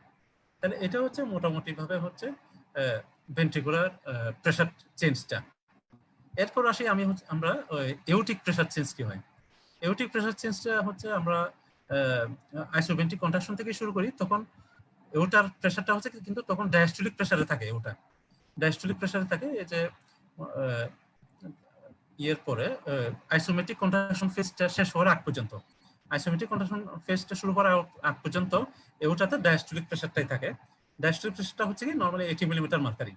তাহলে এটা হচ্ছে মোটামুটি ভাবে হচ্ছে ভেন্ট্রিকুলার প্রেসার চেঞ্জটা। এরপর আসি আমরা এউটিক প্রেসার চেঞ্জ কি হয়। এউটিক প্রেসার চেঞ্জটা হচ্ছে আমরা আইসোভেন্ট্রিক কন্ট্রাকশন থেকে শুরু করি, তখন এউটার প্রেসারটা হচ্ছে কিন্তু তখন ডায়াস্টোলিক প্রেসারে থাকে, এউটা ডায়াস্টোলিক প্রেসারে থাকে। এই যে ইয়ের পরে আইসোমেট্রিক কন্ট্রাকশন ফেজটা শেষ হওয়ার আগ পর্যন্ত, আইসোমেট্রিক কন্ট্রাকশন ফেজটা শুরু করার আগ পর্যন্ত এউটাতে ডায়াস্টোলিক প্রেসারটাই থাকে। ডায়াস্টোলিক প্রেসারটা হচ্ছে কি নরমালি 80 মিলিমিটার মার্কারি।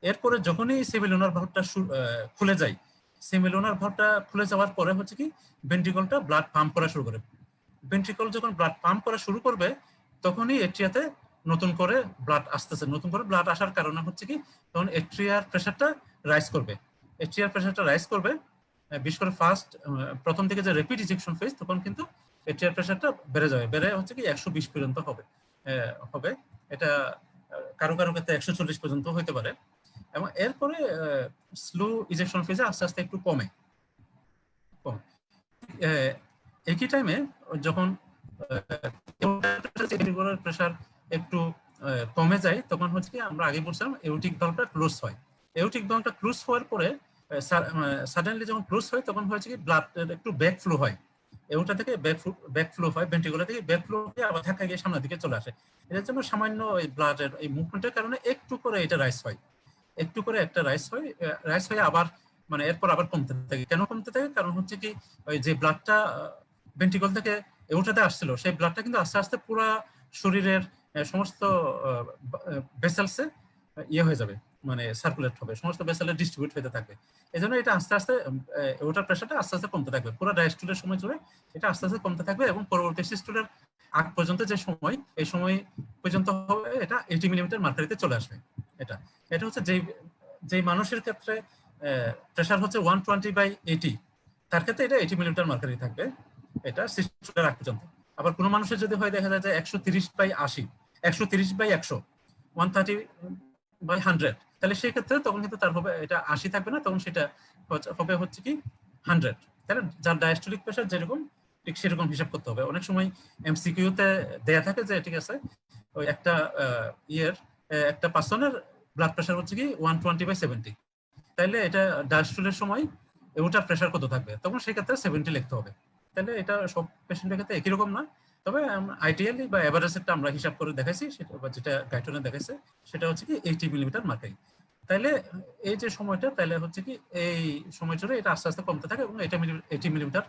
এরপরে যখনই সেমিলুনার ভালভটা খুলে যায়, সেমিলুনার ভালভটা খুলে যাওয়ার পরে হচ্ছে কি ভেন্ট্রিকলটা ব্লাড পাম্প করা শুরু করে। ভেন্ট্রিকল যখন ব্লাড পাম্প করা শুরু করবে তখনই এট্রিয়াতে নতুন করে ব্লাড আসতেছে, নতুন করে ব্লাড আসার কারণে হচ্ছে কি তখন এট্রিয়ার প্রেসারটা রাইজ করবে, এট্রিয়ার প্রেসারটা রাইজ করবে। বিশেষ করে প্রথম থেকে যে র্যাপিড ইজেকশন ফেজ তখন কিন্তু এট্রিয়ার প্রেসারটা বেড়ে যাবে, বেড়ে হচ্ছে কি 120 পর্যন্ত হবে। এটা কারো কারো ক্ষেত্রে 140 পর্যন্ত হতে পারে। এবং এরপরে স্লো ইজেকশন ফেজে আস্তে আস্তে একটু কমে। একই টাইমে যখন প্রেসার একটু কমে যায় তখন হচ্ছে কি আমরা আগে বলছিলাম এউটিক ভালভটা ক্লোজ হয়। এউটিক ভালভটা ক্লোজ হওয়ার পরে সাডেনলি যখন ক্লোজ হয় তখন হচ্ছে কি ব্লাড একটু ব্যাক ফ্লো হয়, এউটা থেকে ব্যাক ফ্লো হয়, ভেন্ট্রিকুলার থেকে ব্যাক ফ্লো হয়ে আবার ধাক্কা গিয়ে সামনের দিকে চলে আসে। এটার জন্য সামান্য এই ব্লাডের এই মুভমেন্টের কারণে একটু করে এটা রাইজ হয়, একটু করে একটা রাইজ হয়ে আবার মানে এরপর আবার কমতে থাকে। কেন কমতে থাকে? কারণ হচ্ছে কি ওই যে ব্লাডটা ভেন্ট্রিকল থেকে এউটাতে আসছিল সেই ব্লাডটা কিন্তু আস্তে আস্তে পুরো শরীরের সমস্ত ভেসেলসে ইয়ে হয়ে যাবে, মানে সার্কুলেট হবে, সমস্ত ভেসেলে ডিস্ট্রিবিউট হতে থাকবে। এই জন্য এটা আস্তে আস্তে এউটার প্রেসারটা আস্তে আস্তে কমতে থাকবে, পুরো ডায়াস্টুলের সময় জুড়ে এটা আস্তে আস্তে কমতে থাকবে এবং পরবর্তী সিস্টুলের আগ পর্যন্ত যে সময়, এই সময় পর্যন্ত হবে এটা 80 মিলিমিটার মার্কারিতে চলে আসবে। এটা হচ্ছে যেই মানুষের ক্ষেত্রে প্রেসার হচ্ছে 120/80, তার ক্ষেত্রে এটা 80 মিলিমিটার মার্কারি থাকবে, এটা সিস্টুলের আগ পর্যন্ত। আবার কোনো মানুষের যদি হয় দেখা যায় যে 130/80, 130/100, 130/100, তাহলে সেই ক্ষেত্রে তখন কিন্তু তার হবে এটা 80 থাকবে না, তখন সেটা হবে হচ্ছে কি 100। তাহলে যার ডায়াস্টোলিক প্রেসার যেরকম ঠিক সেরকম হিসাব করতে হবে। অনেক সময় এমসিকিউতে দেয়া থাকে যে ঠিক আছে ওই একটা পার্সনের ব্লাড প্রেসার হচ্ছে কি 120/70, তাইলে এটা ডায়াস্টোলের সময় ওটার প্রেসার কত থাকবে, তখন সেই ক্ষেত্রে 70 লিখতে হবে। তাহলে এটা সব পেশেন্টের ক্ষেত্রে একই রকম না, তবে আইডিয়ালি বা এভারেজেরটা আমরা হিসাব করে দেখাইছি, সেটা বা যেটা গাইডলাইনে দেখাইছে সেটা হচ্ছে কি 80 মিলিমিটার মার্কারি। তাইলে এই যে সময়টা, তাহলে হচ্ছে কি এই সময় জুড়ে এটা আস্তে আস্তে কমতে থাকে এবং এটা 80 মিলিমিটার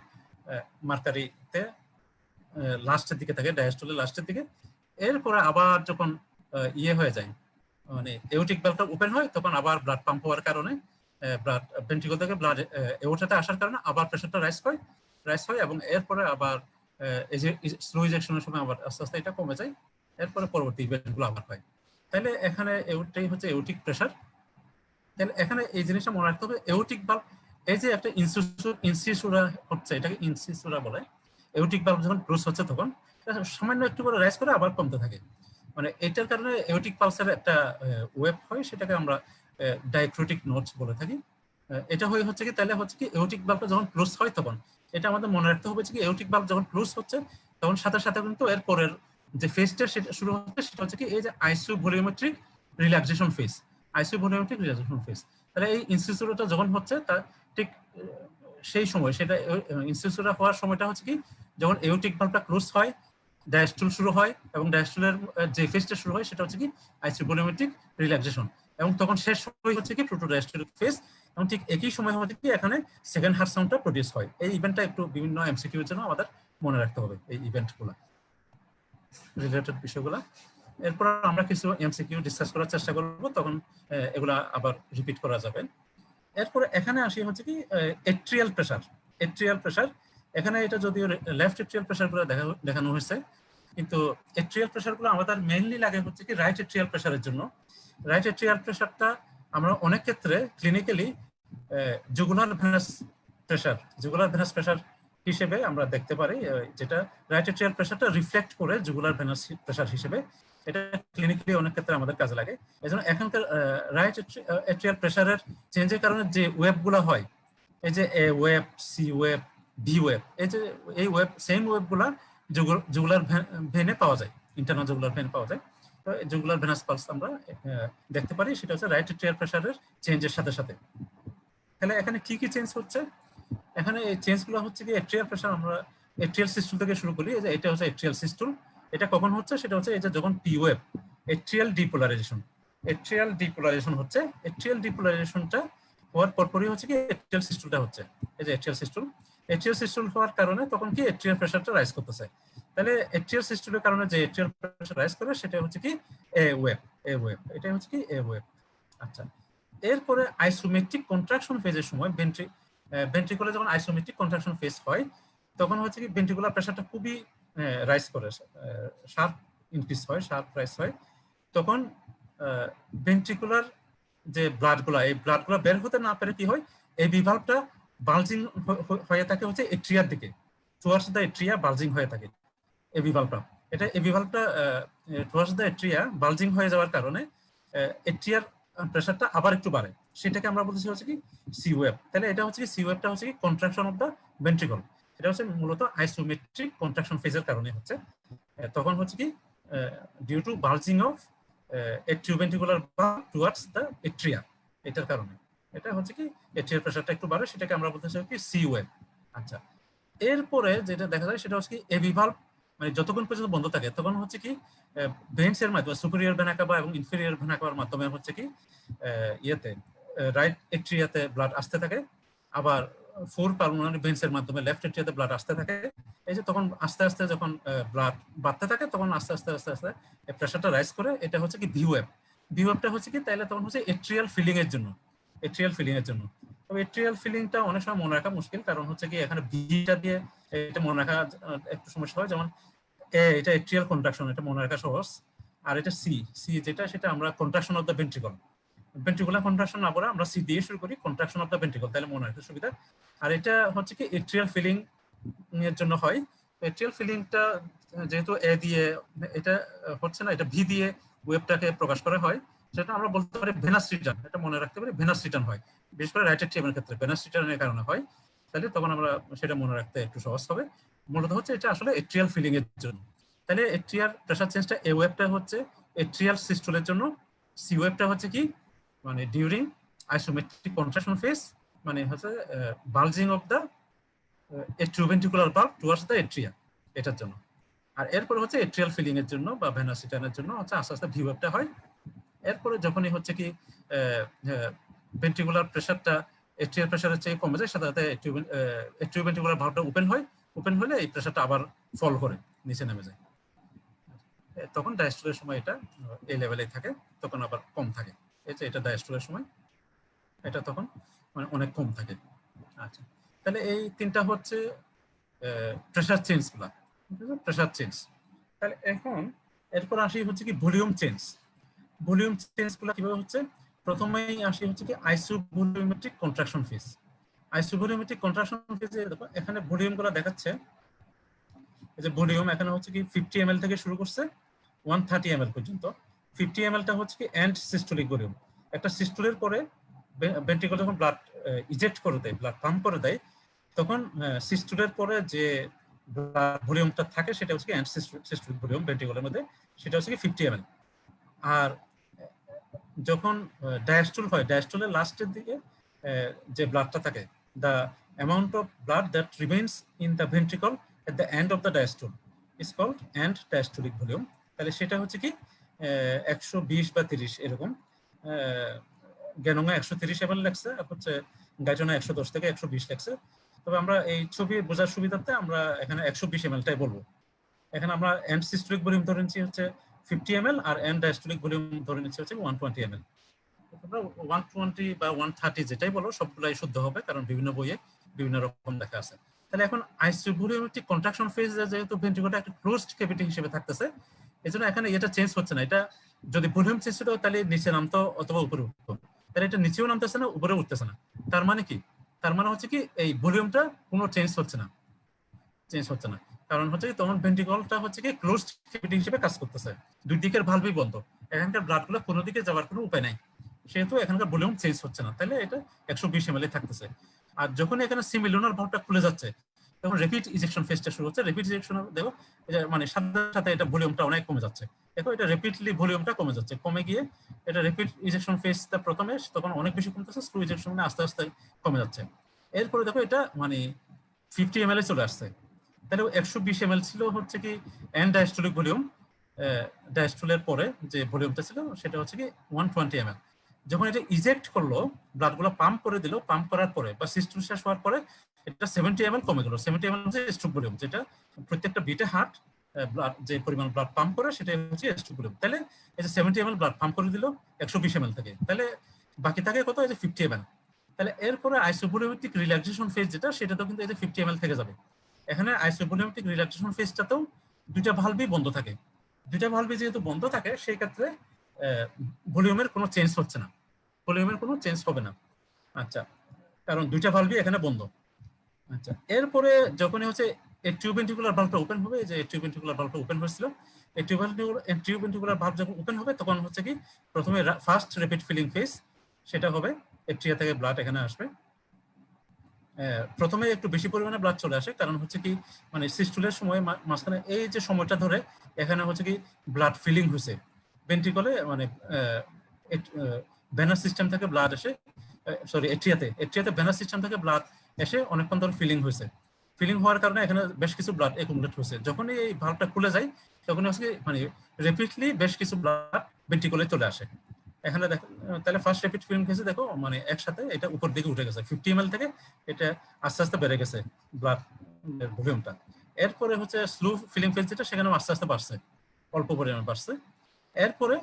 মার্কারিতে লাস্টের দিকে থাকে, ডায়াস্টোলের লাস্টের দিকে। এরপরে আবার যখন ইয়ে হয়ে যায় মানে এউটিক ভালভটা ওপেন হয়, তখন আবার ব্লাড পাম্প হওয়ার কারণে ব্লাড ভেন্ট্রিকল থেকে ব্লাড এউটাতে আসার কারণে আবার প্রেসারটা রাইজ হয় এবং এরপরে আবার এই যে স্লো ইজেকশনের সময় আবার আস্তে আস্তে এটা কমে যায়, এরপরে পরবর্তী ইভেন্টগুলো আবার হয়। তাহলে এখানে এটাই হচ্ছে এউটিক প্রেসার। তাহলে এখানে এই জিনিসটা মনে রাখতে হবে, এউটিক ভালভ এই যে একটা ইনসিসুরা হচ্ছে, এটাকে ইনসিসুরা বলে। এউটিক ভালভ যখন ক্লোজ হচ্ছে তখন সামান্য একটু করে রাইজ করে আবার কমতে থাকে, মানে এটার কারণে এউটিক পালসের একটা ওয়েভ হয়, সেটাকে আমরা ডায়াক্রিটিক নোটস বলে থাকি। এটা হচ্ছে কি তাহলে হচ্ছে কি এউটিক ভালভটা যখন ক্লোজ হয় তখন এটা আমাদের মনে রাখতে হবে যে এউটিক ভালভ যখন ক্লোজ হচ্ছে তখন সাথে সাথে কিন্তু এর পরের যে ফেজটা সেটা শুরু হচ্ছে, সেটা হচ্ছে কি এই যে আইসোভলিওমেট্রিক রিল্যাক্সেশন ফেজ, আইসোভলিওমেট্রিক রিল্যাক্সেশন ফেজ। তাহলে এই ইনসিসুরাটা যখন হচ্ছে তার ঠিক সেই সময়, সেটা ইনসিসুরা হওয়ার সময়টা হচ্ছে কি যখন এউটিক ভালভটা ক্লোজ হয়, ডায়াস্টুল শুরু হয় এবং ডায়াস্টুলের যে ফেজটা শুরু হয় সেটা হচ্ছে কি আইসোভলিওমেট্রিক রিল্যাক্সেশন, এবং তখন শেষ হচ্ছে কি প্রোটোডায়াস্টোলিক ফেজ, এবং ঠিক একই সময় হচ্ছে কি এখানে সেকেন্ড হার্ট সাউন্ডটা প্রডিউস হয়। এই ইভেন্টটা একটু বিভিন্ন এমসিকিউর জন্য আমাদের মনে রাখতে হবে, এই ইভেন্টগুলো রিলেটেড বিষয়গুলো। এরপর আমরা কিছু এমসিকিউ ডিসকাস করার চেষ্টা করব, তখন এগুলা আবার রিপিট করা যাবে। এরপরে এখানে আসি হচ্ছে কি এট্রিয়াল প্রেসার। এট্রিয়াল প্রেসার এখানে এটা যদিও লেফট এট্রিয়াল প্রেসার গুলো দেখানো হয়েছে, কিন্তু এট্রিয়াল প্রেসার গুলো আমাদের মেইনলি লাগে হচ্ছে কি রাইট এট্রিয়াল প্রেসারের জন্য। রাইট এট্রিয়াল প্রেসারটা আমরা অনেক ক্ষেত্রে clinically jugular venous pressure, jugular venous pressure হিসেবে আমরা দেখতে পারি, যেটা রাইট এট্রিয়াল প্রেসারটা রিফ্লেক্ট করে জুগুলার ভেনাস প্রেসার হিসেবে। এটা ক্লিনিক্যালি অনেক ক্ষেত্রে আমাদের কাজে লাগে। এজন্য এখানকার রাইট এট্রিয়াল প্রেসারের চেঞ্জের কারণে যে ওয়েবগুলো হয়, এই যে a wave, c wave, b wave, এই যে এই ওয়েব, সেম ওয়েবগুলা জুগুলার ভেনে পাওয়া যায়, ইন্টারনাল জুগুলার ভেন পাওয়া যায়। তো জুগুলার ভেনাস পালস আমরা দেখতে পারি, সেটা হচ্ছে রাইট এট্রিয়াল প্রেসারের চেঞ্জের সাথে সাথে। তাহলে এখানে কি কি চেঞ্জ হচ্ছে? এখানে এই চেঞ্জগুলো হচ্ছে কি এট্রিয়াল প্রেসার, আমরা এট্রিয়াল সিস্টুল থেকে শুরু করি। এই যে এটা হচ্ছে এট্রিয়াল সিস্টুল, এটা কখন হচ্ছে? সেটা হচ্ছে এই যে যখন P web, atrial depolarisation, atrial depolarisation হচ্ছে। এট্রিয়াল ডিপোলারাইজেশনটা হওয়ার পরপরই হচ্ছে কি এট্রিয়াল সিস্টুলটা হচ্ছে। এই যে এট্রিয়াল সিস্টুল, এট্রিয়াল সিস্টুল হওয়ার কারণে তখন কি এট্রিয়াল প্রেসারটা রাইজ করতেছে। তাহলে এট্রিয়াল সিস্টুলের কারণে যে এট্রিয়াল প্রেসার রাইজ করে সেটা হচ্ছে কি এ ওয়েব, এ ওয়েব, এটা হচ্ছে কি এ ওয়েব। আচ্ছা, এরপরে আইসোমেট্রিক কন্ট্রাকশন ফেজের সময় ভেন্ট্রিকুলার যখন আইসোমেট্রিক কন্ট্রাকশন ফেজ হয়, তখন হচ্ছে কি ভেন্ট্রিকুলার প্রেসারটা খুবই রাইজ করে, শার্প ইনক্রিজ হয়, শার্প রাইজ হয়। তখন ভেন্ট্রিকুলার যে ব্লাডগুলা, এই ব্লাডগুলা বের হতে না পারে কি হয়, এই বিভালভটা বালজিং হয়ে থাকে হচ্ছে এট্রিয়ার দিকে, টুয়ার্ডস দ্য এট্রিয়া বালজিং হয়ে থাকে এই বিভালভটা। এটা এই বিভালভটা টুয়ার্ডস দ্য এট্রিয়া বালজিং হয়ে যাওয়ার কারণে এট্রিয়ার প্রেসারটা আবার একটু বাড়ে, সেটাকে আমরা বলতেছি হচ্ছে কি সি ওয়েব। তাহলে এটা হচ্ছে কি সি ওয়েবটা হচ্ছে কি কন্ট্রাকশন অফ দ্য ভেন্ট্রিকল, এটা হচ্ছে মূলত আইসোমেট্রিক কন্ট্রাকশন ফেজের কারণে হচ্ছে। তখন হচ্ছে কি due to bulging of atrioventricular bulb towards the atria, এটার কারণে এটা হচ্ছে কি এট্রিয়ার প্রেসারটা একটু বাড়ে, সেটাকে আমরা বলতেছি কি সি ওয়েব। আচ্ছা, এরপরে যেটা দেখা যায় সেটা হচ্ছে কি এভি ভালভ, মানে যতক্ষণ পর্যন্ত বন্ধ থাকে তখন হচ্ছে কি ভেন্স এর মাধ্যমে, সুপিরিয়র ভেনা কাভা এবং ইনফেরিয়র ভেনা কাভার মাধ্যমে হচ্ছে কি ইয়েতে রাইট এট্রিয়াতে ব্লাড আসতে থাকে, আবার ফোর পালমোনারি ভেন্স এর মাধ্যমে লেফট এট্রিয়াতে ব্লাড আসতে থাকে। এই যে তখন আস্তে আস্তে যখন ব্লাড বাড়তে থাকে, তখন আস্তে আস্তে আস্তে আস্তে প্রেসারটা রাইজ করে, এটা হচ্ছে কি ভি ওয়েব। ভি ওয়েবটা হচ্ছে কি তাইলে তখন হচ্ছে এট্রিয়াল ফিলিং এর জন্য, এট্রিয়াল ফিলিং এর জন্য। তবে এট্রিয়াল ফিলিংটা অনেক সময় মনে রাখা মুশকিল, কারণ হচ্ছে কি এখানে ভিটা দিয়ে এটা মনে রাখা একটু সমস্যা হয়। যেমন এটা এট্রিয়াল কন্ট্রাকশন, এটা মনে রাখা সহজ। আর এটা সি, সি যেটা সেটা আমরা contraction of the ventricle, ventricular contraction না বলে আমরা সি দিয়ে শুরু করি, কন্ট্রাকশন অফ দ্য ভেন্ট্রিকল, তাহলে মনে রাখতে সুবিধা। আর এটা হচ্ছে কি এট্রিয়াল ফিলিং এর জন্য হয়। এট্রিয়াল ফিলিংটা যেহেতু এ দিয়ে এটা হচ্ছে না, এটা ভি দিয়ে ওয়েবটাকে প্রকাশ করা হয়, সেটা আমরা বলতে পারি ভেনাস রিটার্ন, এটা মনে রাখতে পারি ভেনাস রিটার্ন হয়, বিশেষ করে রাইট এট্রিয়ামের ক্ষেত্রে ভেনাস রিটার্নের কারণে হয়। তাহলে তখন আমরা সেটা মনে রাখতে একটু সহজ হবে। মূলত হচ্ছে এটা আসলে এট্রিয়াল ফিলিং এর জন্য। তাহলে এট্রিয়াল প্রেসার চেঞ্জটা এ ওয়েবটা হচ্ছে এট্রিয়াল সিস্টোলের জন্য, সি ওয়েবটা হচ্ছে কি মানে ডিউরিং আইসোমেট্রিক কন্ট্রাকশন ফেজ, মানে হচ্ছে bulging of the atrioventricular bulb towards the atria, এটার জন্য। আর এরপরে হচ্ছে এট্রিয়াল ফিলিং এর জন্য বা ভেনাস রিটার্নের জন্য হচ্ছে আস্তে আস্তে ভি ওয়েবটা হয়। এরপরে যখনই হচ্ছে কি ভেন্ট্রিকুলার প্রেসারটা এট্রিয়াল প্রেসারের চেয়ে কমে যায়, সাথে সাথে এট্রিওভেন্ট্রিকুলার ভালভটা ওপেন হয়, ওপেন হলে এই প্রেসারটা আবার ফল করে নিচে নেমে যায়। তখন ডায়াস্টোলের সময় এটা এই লেভেলে থাকে, তখন আবার কম থাকে। এই যে এটা ডায়াস্টোলের সময়, এটা তখন মানে অনেক কম থাকে। আচ্ছা, তাহলে এই তিনটা হচ্ছে প্রেসার চেঞ্জ গুলা, প্রেসার চেঞ্জ। তাহলে এখন এরপর আসি হচ্ছে কি ভলিউম চেঞ্জ। ভলিউম চেঞ্জ গুলা কিভাবে হচ্ছে? প্রথমেই আসি হচ্ছে কি আইসোভলিউমেট্রিক কন্ট্রাকশন ফেজ। আইসোভলিউমেট্রিক কন্ট্রাকশন ফেজে দেখো এখানে ভলিউম গুলা দেখাচ্ছে, এই যে ভলিউম এখানে হচ্ছে কি 50 ml থেকে শুরু করছে 130 ml পর্যন্ত। 50 ml টা হচ্ছে কি এন্ড সিস্টোলিক ভলিউম। একটা সিস্টোলের পরে ভেন্ট্রিকল যখন ব্লাড ইজেক্ট করে দেয়, ব্লাড পাম্প করে দেয়, তখন সিস্টোলের পরে যে ভলিউমটা থাকে সেটা হচ্ছে কি এন্ড সিস্টোলিক ভলিউম ভেন্ট্রিকলের মধ্যে, সেটা হচ্ছে কি 50 ml। আর যখন ডায়াস্টোল হয়, ডায়াস্টোলের লাস্টের দিকে যে ব্লাডটা থাকে, the amount of blood that remains in the ventricle at the end of the diastole is called end diastolic volume. তাহলে সেটা হচ্ছে কি 120 বা 30 এরকম। গ্যানোমে 130 ml লাগছে, আর হচ্ছে গাইজনে 110 থেকে 120 লাগছে। তবে আমরা এই ছবি বোঝার সুবিধার্থে আমরা এখানে 120 ml টাই বলবো। এখানে আমরা এন্ড সিস্টোলিক ভলিউম ধরে নিচ্ছি হচ্ছে 50 ml আর এন্ড ডায়াস্টোলিক ভলিউম ধরে নিচ্ছে হচ্ছে 120 ml। তোমরা 120 বা 130 যেটাই বলো সবগুলাই শুদ্ধ হবে, কারণ বিভিন্ন বইয়ে বিভিন্ন রকম লেখা আছে। তাহলে এখন আইসোভলিউমেট্রিক কন্ট্রাকশন ফেজে যেহেতু ভেন্ট্রিকলটা একটা ক্লোজড ক্যাভিটি হিসেবে থাকতেছে, এজন্য এখানে এটা চেঞ্জ হচ্ছে না। এটা যদি ভলিউম চেঞ্জ হতো তাহলে নিচে নামতো অথবা উপরে উঠতো, তাহলে এটা নিচেও নামতেছে না উপরে উঠতেছে না। তার মানে কি? তার মানে হচ্ছে কি এই ভলিউমটা কোনো চেঞ্জ হচ্ছে না, কারণ হচ্ছে কি তখন ভেন্ট্রিকলটা হচ্ছে কি ক্লোজড ক্যাভিটি হিসেবে কাজ করতেছে, দুই দিকের ভালভই বন্ধ, এখানকার ব্লাডগুলো কোনো দিকে যাওয়ার কোনো উপায় নাই, সেহেতু এখানকার ভলিউম চেঞ্জ হচ্ছে না, তাহলে এটা 120 ml থাকতেছে। আর যখন এখানে সিমিলুনার ভালভটা খুলে যাচ্ছে তখন রেপিড ইজেকশন ফেজটা শুরু হচ্ছে। রেপিড ইজেকশন দেখো মানে সাথে সাথে এটা ভলিউমটা অনেক কমে যাচ্ছে। দেখো এটা রেপিডলি ভলিউমটা কমে যাচ্ছে, কমে গিয়ে এটা রেপিড ইজেকশন ফেজটা প্রথমে তখন অনেক বেশি কমতেছে, স্লো ইজেকশন মানে আস্তে আস্তে কমে যাচ্ছে। এরপরে দেখো এটা মানে 50 ml চলে আসছে। তাহলে 120 ml ছিল হচ্ছে কি এন্ড ডায়াস্টোলিক ভলিউম, ডায়াস্টোলের পরে যে ভলিউমটা ছিল সেটা হচ্ছে কি 120 ml। যখন এটা ইজেক্ট করলো, ব্লাডগুলো পাম্প করে দিল, পাম্প করার পরে বা সিস্টেম শেষ হওয়ার পরে এটা 70 ml কমে গেল। 70 ml হচ্ছে স্ট্রোক ভলিউম, যেটা প্রত্যেকটা বিটে হার্ট ব্লাড যে পরিমাণ ব্লাড পাম্প করে সেটা হচ্ছে স্ট্রোক ভলিউম। তাহলে এই যে 70 ml ব্লাড পাম্প করে দিল 120 ml থেকে, তাহলে বাকি থাকে কত? এই যে 50 ml। তাহলে এরপরে আইসোভলিউমেট্রিক রিল্যাক্সেশন ফেজ যেটা, সেটা তো কিন্তু এই যে 50 ml থেকে যাবে। এখানে আইসোভলিউমেট্রিক রিল্যাক্সেশন ফেজটাতেও দুইটা ভালভই বন্ধ থাকে। দুইটা ভালভই যেহেতু বন্ধ থাকে সেই ক্ষেত্রে ভলিউমের কোনো চেঞ্জ হচ্ছে না, ভলিউমের কোনো চেঞ্জ হবে না। আচ্ছা, কারণ দুইটা ভালভই এখানে বন্ধ। আচ্ছা, এরপরে যখনই হচ্ছে এট্রিওভেন্ট্রিকুলার ভালভটা ওপেন হবে, যে এট্রিওভেন্ট্রিকুলার ভালভটা ওপেন হয়েছিল, এট্রিওভেন্ট্রিকুলার ভালভ যখন ওপেন হবে তখন হচ্ছে কি প্রথমে ফার্স্ট র্যাপিড ফিলিং ফেজ সেটা হবে, এট্রিয়া থেকে ব্লাড এখানে আসবে। প্রথমে একটু বেশি পরিমাণে ব্লাড চলে আসে, কারণ হচ্ছে কি মানে সিস্টুলের সময় মাঝখানে এই যে সময়টা ধরে এখানে হচ্ছে কি ব্লাড ফিলিং হয়েছে ভেন্ট্রিকলে, মানে ভেনাস সিস্টেম থেকে ব্লাড এসে, সরি এট্রিয়াতে ভেনাস সিস্টেম থেকে ব্লাড এসে অনেকক্ষণ ধরে ফিলিং হয়েছে। ফিলিং হওয়ার কারণে এখানে বেশ কিছু ব্লাড একুমুলেট হয়েছে। যখনই এই ভালভটা খুলে যায় তখন হচ্ছে মানে র্যাপিডলি বেশ কিছু ব্লাড ভেন্ট্রিকলে চলে আসে। এখানে দেখো, তাহলে ফার্স্ট র্যাপিড ফিলিং ফেজে দেখো মানে একসাথে এটা উপর দিকে উঠে গেছে, 50 ml থেকে এটা আস্তে আস্তে বেড়ে গেছে ব্লাড ভলিউমটা। এরপরে হচ্ছে স্লো ফিলিং ফেজ যেটা, সেখানে আস্তে আস্তে বাড়ছে, অল্প পরিমাণে বাড়ছে। এরপরে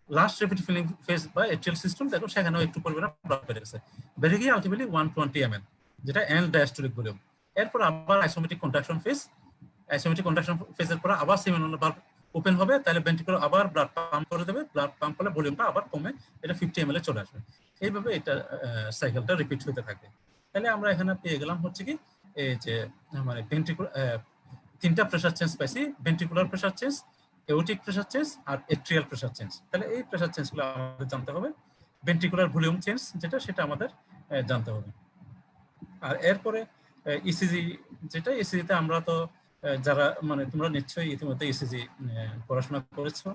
লাস্ট র্যাপিড ফিলিং ফেজ বা এট্রিয়াল সিস্টেম দেখো, সেখানেও একটু পরিমাণে ব্লাড বেড়ে গেছে, বেড়ে গিয়ে আলটিমেটলি 120 ml, যেটা এন্ড ডায়াস্টোলিক ভলিউম। এরপর আবার isometric contraction phase, isometric contraction ফেজের পর আবার সিমিলুনার ভালভ ওপেন হবে, তাহলে ভেন্ট্রিকল আবার ব্লাড পাম্প করে দেবে, ব্লাড পাম্প করলে ভলিউমটা আবার কমে এটা 50 ml চলে আসবে। এইভাবে এটা সাইকেলটা রিপিট হতে থাকে। তাহলে আমরা এখানে পেয়ে গেলাম হচ্ছে কি এই যে মানে ভেন্ট্রিকুলার তিনটা প্রেসার চেঞ্জ পাইছি, ventricular pressure change, aortic pressure change আর এট্রিয়াল প্রেসার চেঞ্জ। তাহলে এই প্রেসার চেঞ্জগুলো আমাদের জানতে হবে। ভেন্ট্রিকুলার ভলিউম চেঞ্জ যেটা, সেটা আমাদের জানতে হবে। আর এরপরে ইসিজি যেটা, ইসিজিতে আমরা তো যারা মানে তোমরা নিশ্চয়ই ইতিমধ্যে ইসিজি পড়াশোনা করেছো,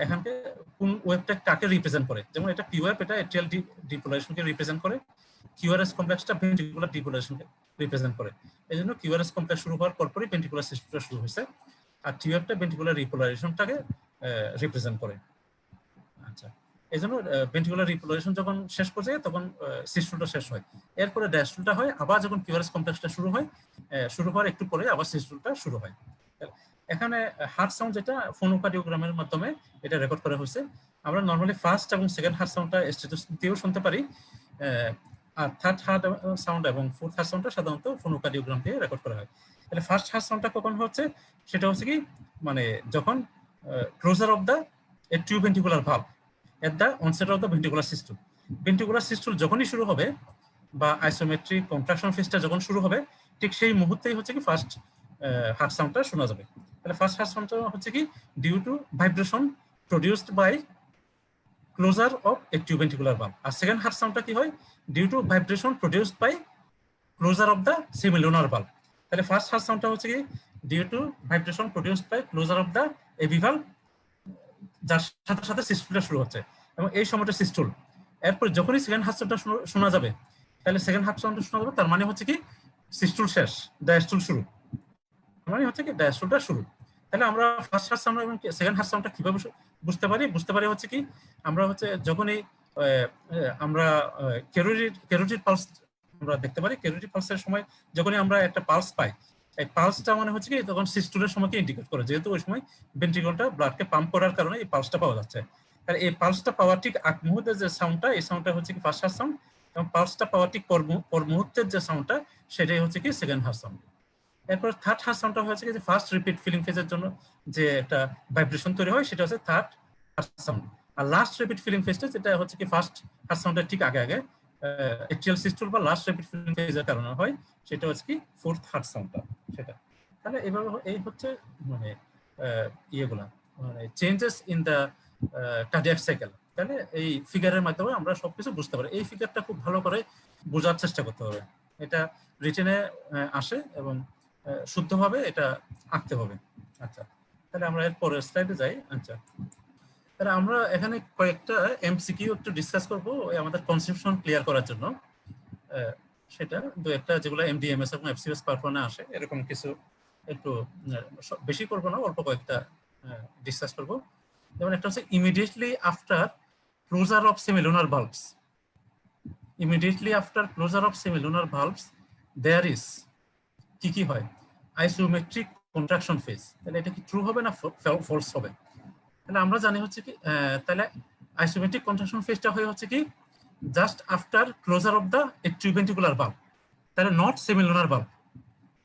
এখানকে কোন ওয়েবটা কাকে রিপ্রেজেন্ট করে, যেমন এটা পি ওয়েব, এটা এট্রিয়াল ডিপোলারাইজেশনকে রিপ্রেজেন্ট করে, কিউআরএস কমপ্লেক্সটা ভেন্ট্রিকুলার ডিপোলারাইজেশনকে রিপ্রেজেন্ট করে। এই জন্য কিউআরএস কমপ্লেক্স শুরু হওয়ার পরপরই ভেন্ট্রিকুলার সিস্টেমটা শুরু হয়েছে, আর টি ওয়েবটা ভেন্ট্রিকুলার রিপোলারাইজেশনটাকে রিপ্রেজেন্ট করে। আচ্ছা, এই জন্য ভেন্ট্রিকুলার রিপোলারাইজেশন যখন শেষ পর্যায়ে তখন সিস্টুলটা শেষ হয়, এরপরে ডায়াস্টুলটা হয়, আবার যখন কিউআরএস কমপ্লেক্সটা শুরু হয়, শুরু হওয়ার একটু পরে আবার সিস্টুলটা শুরু হয়। এখানে হার্ট সাউন্ড যেটা ফোনোকার্ডিওগ্রামের মাধ্যমে এটা রেকর্ড করা হয়েছে। আমরা নর্মালি ফার্স্ট এবং সেকেন্ড হার্ট সাউন্ডটা স্ট্যাটাস দিয়েও শুনতে পারি, আর থার্ড হার্ট সাউন্ড এবং ফোর্থ হার্ট সাউন্ডটা সাধারণত ফোনোকার্ডিওগ্রাম দিয়ে রেকর্ড করা হয়। তাহলে ফার্স্ট হার্ট সাউন্ডটা কখন হচ্ছে, সেটা হচ্ছে কি মানে যখন closure of the atrioventricular valve at the onset of the ventricular system, ventricular system যখনই শুরু হবে বা আইসোমেট্রিক কন্ট্রাকশন ফেজটা যখন শুরু হবে, ঠিক সেই মুহূর্তেই হচ্ছে কি ফার্স্ট হার্ট সাউন্ডটা শোনা যাবে। তাহলে ফার্স্ট হার্ট সাউন্ডটা হচ্ছে কি due to vibration produced by closure of atrioventricular valve, আর সেকেন্ড হার্ট সাউন্ডটা কি হয় due to vibration produced by closure of the semilunar valve. তাহলে ফার্স্ট হার্ট সাউন্ডটা হচ্ছে কি due to vibration produced by closure of the AV valve, যার সাথে সাথে সিস্টুলটা শুরু হচ্ছে এবং এই সময়টা সিস্টুল। এরপর যখনই সেকেন্ড হার্ট সাউন্ডটা শোনা যাবে, তাহলে সেকেন্ড হার্ট সাউন্ডটা শোনা যাবে, তার মানে হচ্ছে কি সিস্টুল শেষ, ডায়াস্টুল শুরু, মানে হচ্ছে কি ডায়াস্টুলটা শুরু। তাহলে আমরা ফার্স্ট হার্ট সাউন্ড এবং সেকেন্ড হার্ট সাউন্ডটা কিভাবে বুঝতে পারি হচ্ছে কি আমরা হচ্ছে যখনই আমরা ক্যারোটিড পালস আমরা দেখতে পারি, ক্যারোটিড পালসের সময় যখনই আমরা একটা পালস পাই, এই পালসটা মানে হচ্ছে কি তখন সিস্টুলের সময়কে ইন্ডিকেট করে, যেহেতু ওই সময় ভেন্ট্রিকলটা ব্লাডকে পাম্প করার কারণে এই পালসটা পাওয়া যাচ্ছে। আর এই পালসটা পাওয়ার ঠিক আগ মুহূর্তে যে সাউন্ডটা, এই সাউন্ডটা হচ্ছে কি ফার্স্ট হার্ট সাউন্ড, এবং পালসটা পাওয়ার ঠিক পর মুহূর্তের যে সাউন্ডটা সেটাই হচ্ছে কি সেকেন্ড হার্ট সাউন্ড। এরপর থার্ড হার্ট সাউন্ডটা হচ্ছে কি যে ফার্স্ট রিপিট ফিলিং ফেজের জন্য যে একটা ভাইব্রেশন তৈরি হয় সেটা হচ্ছে থার্ড হার্ট সাউন্ড। আর লাস্ট রিপিট ফিলিং ফেজটা যেটা হচ্ছে কি ফার্স্ট হার্ট সাউন্ডের ঠিক আগে আগে এট্রিয়াল সিস্টুল বা লাস্ট রিপিট ফিলিং ফেজের কারণে হয়, সেটা হচ্ছে কি ফোর্থ হার্ট সাউন্ডটা সেটা। তাহলে এভাবে এই হচ্ছে মানে ইয়েগুলা মানে changes in the cardiac cycle. তাহলে এই ফিগারের মাধ্যমে আমরা সবকিছু বুঝতে পারি। এই ফিগারটা খুব ভালো করে বোঝার চেষ্টা করতে হবে, এটা রিটেনে আসে এবং শুদ্ধভাবে এটা আঁকতে হবে। আচ্ছা, তাহলে আমরা এর পরের স্লাইডে যাই। আচ্ছা, তাহলে আমরা এখানে কয়েকটা এমসিকিউ একটু ডিসকাস করব আমাদের কনসেপশন ক্লিয়ার করার জন্য। সেটা দু একটা যেগুলো এমডিএমএস এবং এফসিএস পারফর্মে আসে, এরকম কিছু একটু বেশি করবো না, অল্প কয়েকটা ডিসকাস করব। যেমন একটা হচ্ছে immediately after closure of semilunar valves, immediately after closure of semilunar valves there is কি কি হয়, আইসোমেট্রিক কন্ট্রাকশন ফেজ। তাহলে এটা কি ট্রু হবে না ফলস হবে? তাহলে আমরা জানি হচ্ছে কি তাহলে আইসোমেট্রিক কন্ট্রাকশন ফেজটা হয় হচ্ছে কি just after closure of the atrioventricular valve, তাহলে নট সেমিলুনার ভালভ।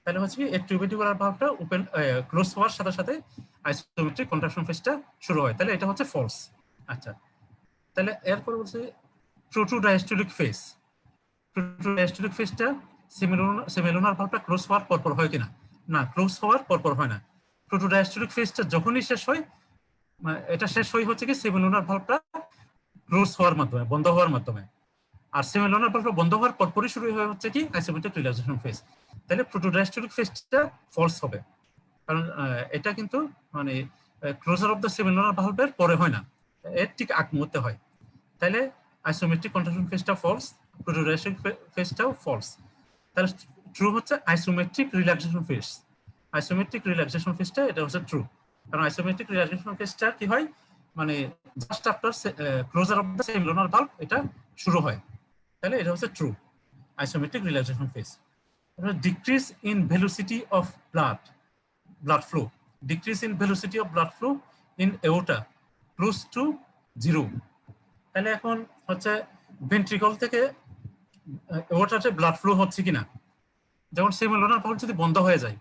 তাহলে হচ্ছে কি এট্রিওভেন্ট্রিকুলার ভালভটা ওপেন ক্লোজ হওয়ার সাথে সাথে আইসোমেট্রিক কন্ট্রাকশন ফেজটা শুরু হয়, তাহলে এটা হচ্ছে ফলস। আচ্ছা, তাহলে এরপর হচ্ছে প্রোটোডায়াস্টোলিক ফেজ। প্রোটোডায়াস্টোলিক ফেজটা সেমিলুনার ভালভটা ক্লোজ হওয়ার পরপর হয় কিনা? না, ক্লোজ হওয়ার পরপর হয় না। প্রোটোডায়াস্টোলিক ফেজটা যখনই শেষ হয়, এটা শেষ হয় হচ্ছে কি সেমিলুনার ভালভটা ক্লোজ হওয়ার মাধ্যমে, বন্ধ হওয়ার মাধ্যমে। আর সেমিলুনার ভালভটা বন্ধ হওয়ার পরপরই শুরু হয় হচ্ছে কি আইসোমেট্রিক রিল্যাক্সেশন ফেজ। তাহলে প্রোটোডায়াস্টোলিক ফেজটা ফলস হবে, কারণ এটা কিন্তু মানে ক্লোজার অফ দ্য সেমিলুনার ভালভের পরে হয় না, এর ঠিক আগ মুহূর্তে হয়। তাহলে আইসোমেট্রিক কন্ট্রাকশন ফেজটা ফলস, প্রোটোডায়াস্টোলিক ফেজটাও ফলস। তাহলে ট্রু হচ্ছে isometric relaxation phase. Isometric relaxation ফেজটা এটা হচ্ছে ট্রু, কারণ আইসোমেট্রিক রিল্যাক্সেশন ফেজটা কি হয় মানে just after closure of the semilunar valve এটা শুরু হয়, তাহলে এটা হচ্ছে true isometric relaxation phase. Decrease in velocity of blood flow, decrease in velocity of blood flow in aorta close to 0। তাহলে এখন হচ্ছে ভেন্ট্রিকল থেকে এওর্টাতে ব্লাড ফ্লো হচ্ছে কিনা। যেমন সেমিলুনার ভালভ যদি বন্ধ হয়ে যায়,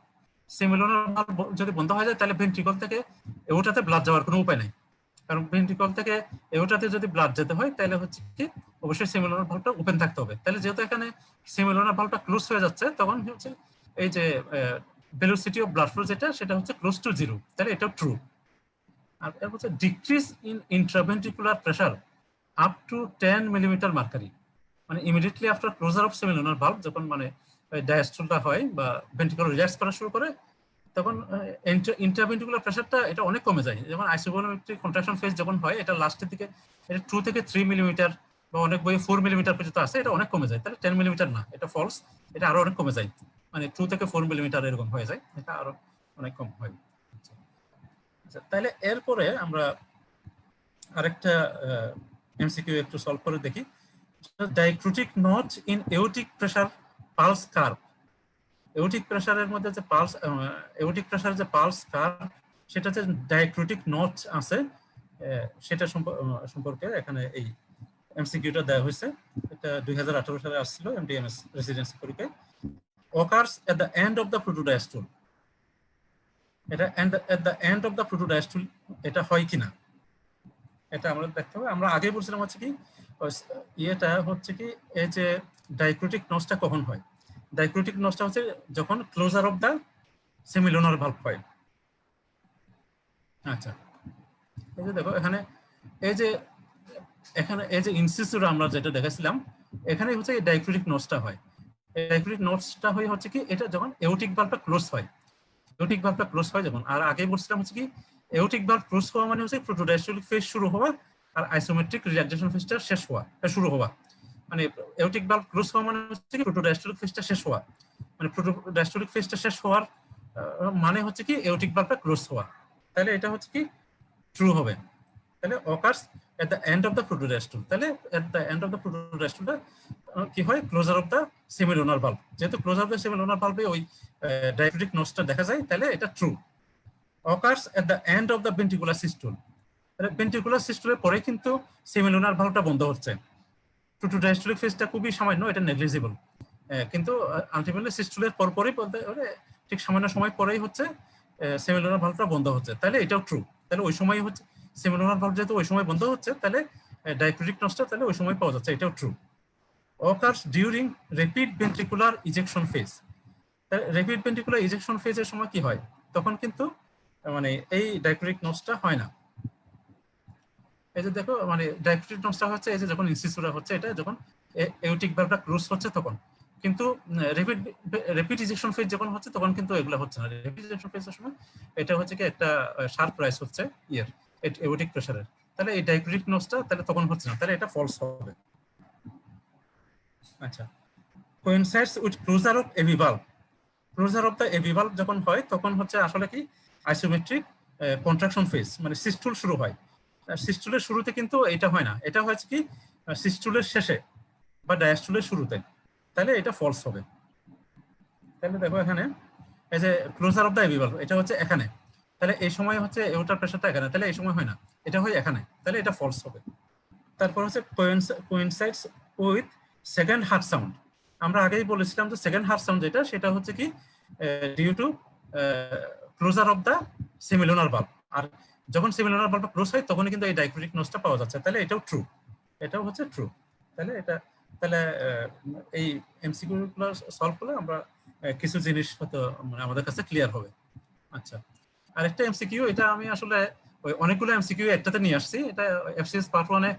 সেমিলুনার ভালভ যদি বন্ধ হয়ে যায় তাহলে ভেন্ট্রিকল থেকে এওর্টাতে ব্লাড যাওয়ার কোনো উপায় নাই, কারণ ভেন্ট্রিকল থেকে এওর্টাতে যদি ব্লাড যেতে হয় তাহলে হচ্ছে কি অবশ্যই সেমিলুনার ভালভটা ওপেন থাকতে হবে। তাহলে যেহেতু এখানে সেমিলুনার ভালভটা ক্লোজ হয়ে যাচ্ছে, তখন হচ্ছে এই যে ভেলোসিটি অফ ব্লাড ফ্লো যেটা সেটা হচ্ছে ক্লোজ টু 0, তাহলে এটাও ট্রু। আর এটা হচ্ছে decrease in intraventricular pressure up to 10 millimetre mercury, মানে immediately after closure of semilunar valve যখন মানে ডায়াস্টলটা হয় বা ভেন্ট্রিকল রিল্যাক্স করা শুরু করে, তখন ইন্ট্রাভেন্ট্রিকুলার প্রেসারটা এটা অনেক কমে যায়। যেমন আইসোভলিউমেট্রিক কন্ট্রাকশন ফেজ যখন হয়, এটা লাস্টের দিকে এটা 2 থেকে 3 মিলিমিটার বা অনেক বই 4 মিলিমিটার পর্যন্ত আসে, এটা অনেক কমে যায়। তাহলে 10 মিলিমিটার না, এটা ফলস, এটা আরো অনেক কমে যায়, মানে 2 থেকে 4 মিলিমিটার এরকম হয়ে যায়, এটা আরো অনেক কম হয়। আচ্ছা, তাহলে এরপরে আমরা আরেকটা এমসিকিউ একটু সলভ করে দেখি। Dicrotic notch in aortic pressure pulse curve. Aortic প্রেসারের মধ্যে যে পালস, এওটিক প্রেসারের যে পালস কার্ভ, সেটা যে ডায়াক্রুটিক নচ আছে সেটা সম্পর্কে এখানে এই এমসিকিউটা দেওয়া হয়েছে। এটা 2018 সালে আসছিল এমডিএমএস রেসিডেন্সি পরীক্ষায়। occurs at the end of the protodiastole, এটা at the end of the protodiastole এটা হয় কিনা এটা আমরা দেখতে হবে। আমরা আগে বলছিলাম হচ্ছে কি এটা হচ্ছে কি এই যে ডায়াক্রুটিক নচটা কখন হয়, ডায়াক্রুটিক নচটা হচ্ছে যখন closure of the semilunar valve হয়। আচ্ছা, এই যে দেখো এখানে এই যে ইনসিসুর আমরা যেটা দেখাছিলাম, এখানে হচ্ছে এই ডায়াক্রুটিক নচটা হয়। ডায়াক্রুটিক নচটা হয় হচ্ছে কি এটা যখন এওটিক ভালভটা ক্লোজ হয়, এওটিক ভালভটা ক্লোজ হয় যখন। আর আগে বলছিলাম হচ্ছে কি এওটিক ভালভ ক্লোজ হওয়া মানে হচ্ছে প্রোটোডায়াস্টোলিক ফেজ শুরু হওয়া আর আইসোমেট্রিক রিল্যাক্সেশন ফেজটা শেষ হওয়া, শুরু হওয়া। মানে এওটিক ভালভ ক্লোজ হওয়া মানে হচ্ছে কি প্রোটোডায়াস্টোলিক ফেজটা শেষ হওয়া, মানে প্রোটোডায়াস্টোলিক ফেজটা শেষ হওয়ার মানে হচ্ছে কি এওটিক ভালভটা ক্লোজ হওয়া। তাহলে এটা হচ্ছে কি ট্রু হবে। তাহলে occurs at the end of the protodiastole, তাহলে at the end of the protodiastole কি হয় closure of the semilunar valve, যেহেতু ক্লোজার অফ দ্য সেমিলোনার ভালভে ওই ডায়াক্রিটিক নচটা দেখা যায়, তাহলে এটা true. Occurs at the end of the ventricular systole, ventricular সিস্টুলের পরে কিন্তু সেমিলোনার ভালভটা বন্ধ হচ্ছে। টু ডায়াস্টোলিক ফেজটা খুবই সামান্য, এটা নেগলিজিবল, কিন্তু আলটিমেটলি সিস্টুলের পরপরই বলতে ঠিক সামান্য সময় পরেই হচ্ছে সেমিলোনার ভালভটা বন্ধ হচ্ছে, তাহলে এটাও ট্রু। তাহলে ওই সময় হচ্ছে সেমিলোনার ভালভ যেহেতু ওই সময় বন্ধ হচ্ছে, তাহলে ডায়াক্রিটিক নচটা তাহলে ওই সময় পাওয়া যাচ্ছে, এটাও true. occurs during rapid ventricular ejection phase, rapid ventricular ejection ফেজের সময় কি হয়, তখন কিন্তু মানে এই ডায়াক্রিটিক নচটা হয় না। এই যে দেখো মানে ডায়াক্রিটিক নচটা হচ্ছে এই যে যখন ইনসিসুরা হচ্ছে, এটা যখন এউটিক ভালভটা ক্লোজ হচ্ছে তখন, কিন্তু র্যাপিড ইজেকশন ফেজ যখন হচ্ছে তখন কিন্তু এগুলো হচ্ছে না। র্যাপিড ইজেকশন ফেজের সময় এটা হচ্ছে কি একটা শার্প রাইজ হচ্ছে এউটিক প্রেসারের, তাহলে এই ডায়াক্রিটিক নচটা তাহলে তখন হচ্ছে না, তাহলে এটা ফলস হবে। আচ্ছা, coincides with closure of AV valve, closure of the AV valve যখন হয় তখন হচ্ছে আসলে কি আইসোমেট্রিক কন্ট্রাকশন ফেজ, মানে সিস্টুল শুরু হয়। সিস্টুলের শুরুতে কিন্তু এটা হয় না, এটা হচ্ছে কি সিস্টুলের শেষে বা ডায়াস্টুলের শুরুতে, তাহলে এটা ফলস হবে। তাহলে দেখো এখানে এই যে closure of the AV valve এটা হচ্ছে এখানে, তাহলে এই সময় হচ্ছে এটার প্রেসারটা এখানে, তাহলে এই সময় হয় না, এটা হয় এখানে, তাহলে এটা ফলস হবে। তারপর হচ্ছে coincides with second heart sound. আমরা আগেই বলেছিলাম যে সেকেন্ড হার্ট সাউন্ড যেটা, সেটা হচ্ছে কি due to closure of the semilunar valve, আর যখন সেমিলোনার ভালভটা ক্লোজ হয় তখনই কিন্তু এই ডায়াক্রিটিক নচটা পাওয়া যাচ্ছে, তাহলে এটাও ট্রু, এটাও হচ্ছে ট্রু। তাহলে এটা তাহলে এই এমসিকিউ গুলো সলভ করলে আমরা কিছু জিনিস হয়তো মানে আমাদের কাছে ক্লিয়ার হবে। আচ্ছা, আরেকটা এমসিকিউ, এটা আমি আসলে ওই অনেকগুলো এমসিকিউ একটাতে নিয়ে আসছি, এটা এফসিএস পার্ট 1 এ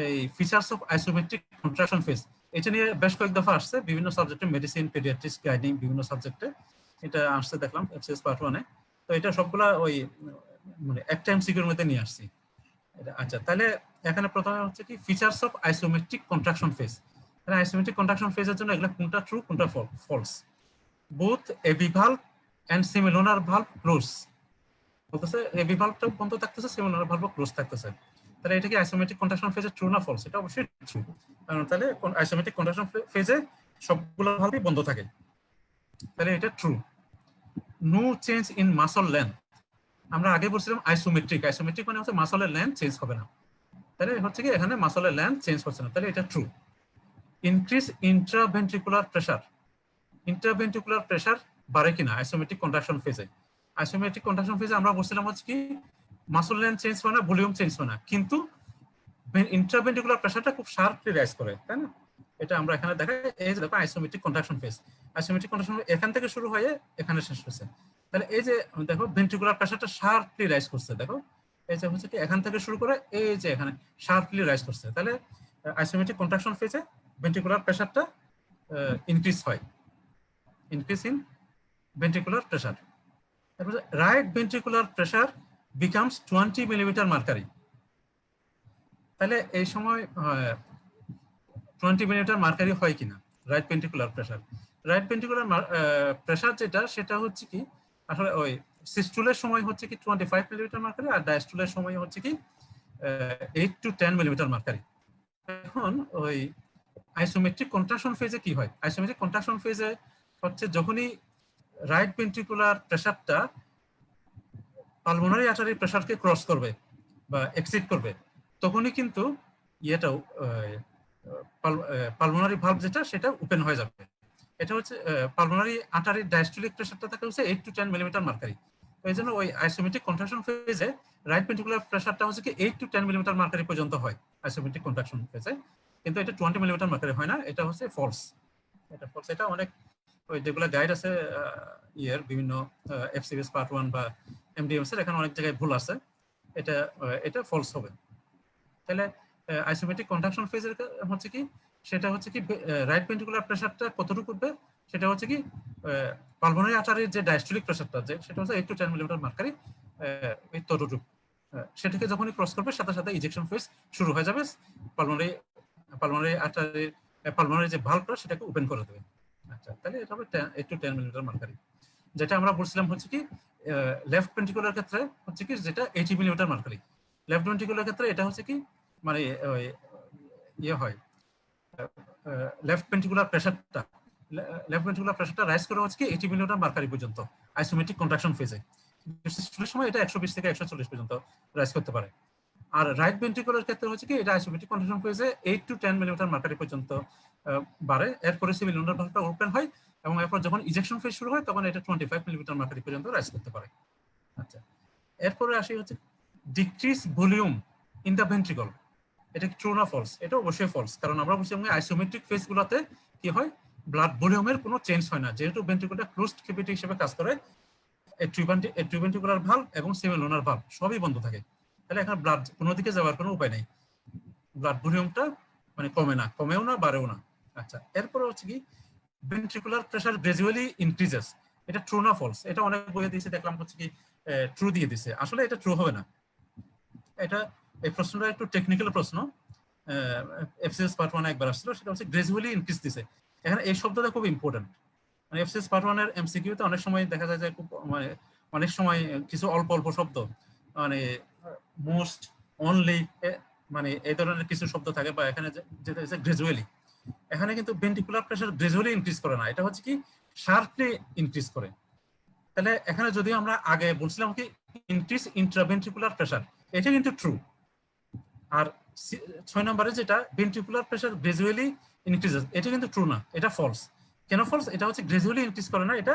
এই features of isometric contraction phase, এটা নিয়ে বেশ কয়েক দফা আসছে বিভিন্ন সাবজেক্টে, মেডিসিন, পেডিয়াট্রিক্স, গাইডিং, বিভিন্ন সাবজেক্টে এটা আসছে দেখলাম এফসিএস পার্ট 1 এ। তো এটা সবগুলা ওই মানে একটা এমসিকিউর মধ্যে নিয়ে আসছি। আচ্ছা, তাহলে এখানে প্রথমে হচ্ছে কি features of isometric contraction phase. তাহলে আইসোমেট্রিক কন্ট্রাকশন ফেজের জন্য এগুলো কোনটা ট্রু কোনটা false. Both AV valve and semilunar valve close, বলতেছে এভি ভালভটা বন্ধ থাকতেছে, সেমিলোনার ভালভ ক্লোজ থাকতেছে, তাহলে এটা কি আইসোমেট্রিক কন্ট্রাকশন ফেজে ট্রু না ফলস? এটা অবশ্যই ট্রু, কারণ তাহলে আইসোমেট্রিক কন্ট্রাকশন ফেজে সবগুলো ভালভই বন্ধ থাকে, তাহলে এটা true. No change in muscle length, আমরা আগে বলছিলাম আইসোমেট্রিক, আইসোমেট্রিক মানে হচ্ছে মাসলের লেন্থ চেঞ্জ হবে না, তাহলে হচ্ছে কি এখানে মাসলের লেন্থ চেঞ্জ হচ্ছে না, তাহলে এটা true. Increase intraventricular pressure, intraventricular pressure বাড়ে কিনা আইসোমেট্রিক কন্ট্রাকশন ফেজে? আইসোমেট্রিক কন্ট্রাকশন ফেজে আমরা বলছিলাম হচ্ছে কি মাসল লেন্থ চেঞ্জ হয় না, ভলিউম চেঞ্জ হয় না, কিন্তু ইন্ট্রাভেন্ট্রিকুলার প্রেসারটা খুব শার্পলি রাইজ করে, তাই না? এটা আমরা এখানে দেখাই, এই যে দেখো isometric contraction phase, isometric contraction এখান থেকে শুরু হয়ে এখানে শেষ হচ্ছে, তাহলে এই যে দেখো ভেন্ট্রিকুলার প্রেসারটা শার্পলি রাইজ করছে, দেখো এই যে হচ্ছে কি এখান থেকে শুরু করে এই যে এখানে শার্পলি রাইজ করছে, তাহলে আইসোমেট্রিক কন্ট্রাকশন ফেজে ভেন্ট্রিকুলার প্রেসারটা ইনক্রিজ হয়, increase in ventricular pressure. Right ventricular pressure becomes 20 millimeter mercury. তাহলে এই সময় 20 millimeter mercury হয় কিনা right ventricular pressure? Right ventricular pressure যেটা, সেটা হচ্ছে কি আসলে ওই সিস্টুলের সময় হচ্ছে কি 25 মিলিমিটার মার্কারি, আর ডায়াস্টুলের সময় হচ্ছে কি 8 to 10 মিলিমিটার মার্কারি। এখন ওই আইসোমেট্রিক কন্ট্রাকশন ফেজে কি হয়? আইসোমেট্রিক কন্ট্রাকশন ফেজে হচ্ছে যখনই রাইট ভেন্ট্রিকুলার প্রেসারটা পালমোনারি আর্টারি প্রেসারকে ক্রস করবে বা এক্সিড করবে, তখনই কিন্তু ইয়েটাও পালমোনারি ভালভ যেটা সেটা ওপেন হয়ে যাবে। এটা হচ্ছে পালমোনারি আর্টারি ডায়াস্টোলিক প্রেসারটা থাকে হচ্ছে 8 to 10 মিলিমিটার মার্কারি। এই জন্য ওই আইসোমেট্রিক কন্ট্রাকশন ফেজে রাইট ভেন্ট্রিকুলার প্রেসারটা হচ্ছে কি 8 to 10 মিলিমিটার মার্কারি পর্যন্ত হয় আইসোমেট্রিক কন্ট্রাকশন ফেজে, কিন্তু এটা 20 মিলিমিটার মার্কারি হয় না, এটা হচ্ছে ফলস। এটা ফলস, এটা অনেক ওই যেগুলো গাইড আছে ইয়ের বিভিন্ন এফসিবিএস পার্ট 1 বা এমডিএমএস এর, এখানে অনেক জায়গায় ভুল আছে, এটা এটা ফলস হবে। তাহলে আইসোমেট্রিক কন্ট্রাকশন ফেজের হচ্ছে কি সেটা হচ্ছে কি রাইট ভেন্ট্রিকুলার প্রেসারটা কতটুকু উঠবে, সেটা হচ্ছে কি পালমোনারি আর্টারির যে ডায়াস্টোলিক প্রেসারটা যে সেটা হচ্ছে 8 to 10 মিলিমিটার মার্কারি, এই ততটুকু সেটাকে যখনই ক্রস করবে সাথে সাথে ইজেকশন ফেজ শুরু হয়ে যাবে, পালমোনারি আর্টারির পালমোনারি যে ভালভটা সেটাকে ওপেন করে দেবে। আচ্ছা, তাহলে এটা হবে 8 to 10 মিলিমিটার মার্কারি। যেটা আমরা বলছিলাম হচ্ছে কি লেফট ভেন্ট্রিকুলার ক্ষেত্রে হচ্ছে কি যেটা 80 মিলিমিটার মার্কারি, লেফট ভেন্ট্রিকুলার ক্ষেত্রে এটা হচ্ছে কি মানে ইয়ে হয় লেফট ভেন্ট্রিকুলার প্রেসারটা রাইজ করে হচ্ছে কি 80 মিলিমিটার মার্কারি পর্যন্ত আইসোমেট্রিক কন্ট্রাকশন ফেজে। সিস্টোলের সময় এটা 120 থেকে 140 পর্যন্ত রাইজ করতে পারে। আর রাইট ভেন্ট্রিকুলার ক্ষেত্রে হচ্ছে কি এটা আইসোমেট্রিক কন্ট্রাকশন ফেজে 8 to 10 মিলিমিটার মার্কারি পর্যন্ত বাড়ে। এরপরে সিভিল লুনার ভালভটা ওপেন হয় এবং এরপর যখন ইজেকশন ফেজ শুরু হয় তখন এটা 25 মিলিমিটার মার্কারি পর্যন্ত রাইজ করতে পারে। আচ্ছা, এরপরে আসি হচ্ছে decrease volume in the ventricle. এটা ট্রু না ফলস? এটা অবশ্যই ফলস, কারণ আমরা বলছিলাম আইসোমেট্রিক ফেজগুলোতে কি হয়, ব্লাড ভলিউমের কোনো চেঞ্জ হয় না, যেহেতু ভেন্ট্রিকলটা ক্লোজড ক্যাভিটি হিসেবে কাজ করে। এট্রিওভেন্ট্রিকুলার ভালভ এবং সেমিলুনার ভালভ সবই বন্ধ থাকে, তাহলে এখানে ব্লাড কোনো দিকে যাওয়ার কোনো উপায় নেই, ব্লাড ভলিউমটা মানে কমেও না বাড়েও না। আচ্ছা, এরপরে হচ্ছে কি ভেন্ট্রিকুলার প্রেসার গ্রাজুয়ালি ইনক্রিজেস। এটা ট্রু না ফলস? এটা অনেক বইয়ে দিয়েছে, দেখলাম হচ্ছে কি ট্রু দিয়ে দিছে। আসলে এটা ট্রু হবে না। এটা এই প্রশ্নটা একটু টেকনিক্যাল প্রশ্ন, এফসিএস পার্ট 1 একবার আসছিল, সেটা হচ্ছে গ্রাজুয়ালি ইনক্রিজ দিছে। এখানে এই শব্দটা খুব ইম্পর্টেন্ট। মানে এফসিএস পার্ট 1 এর এমসিকিউতে অনেক সময় দেখা যায় যে মানে অনেক সময় কিছু অল্প অল্প শব্দ মানে মোস্ট, অনলি, মানে এই ধরনের কিছু শব্দ থাকে, বা এখানে যেটা হচ্ছে গ্রাজুয়ালি। এখানে কিন্তু ভেন্ট্রিকুলার প্রেসার গ্রাজুয়ালি ইনক্রিজ করে না, এটা হচ্ছে কি শার্পলি ইনক্রিজ করে। তাহলে এখানে যদি আমরা আগে বলছিলাম কি ইনক্রিজ ইন্ট্রাভেন্ট্রিকুলার প্রেসার, এটা কিন্তু ট্রু। আর 6 নম্বরে যেটা ভেন্ট্রিকুলার প্রেসার গ্রাজুয়ালি ইনক্রিজেস, এটা কিন্তু ট্রু না, এটা ফলস। কেন ফলস? এটা হচ্ছে গ্রাজুয়ালি ইনক্রিজ করে না, এটা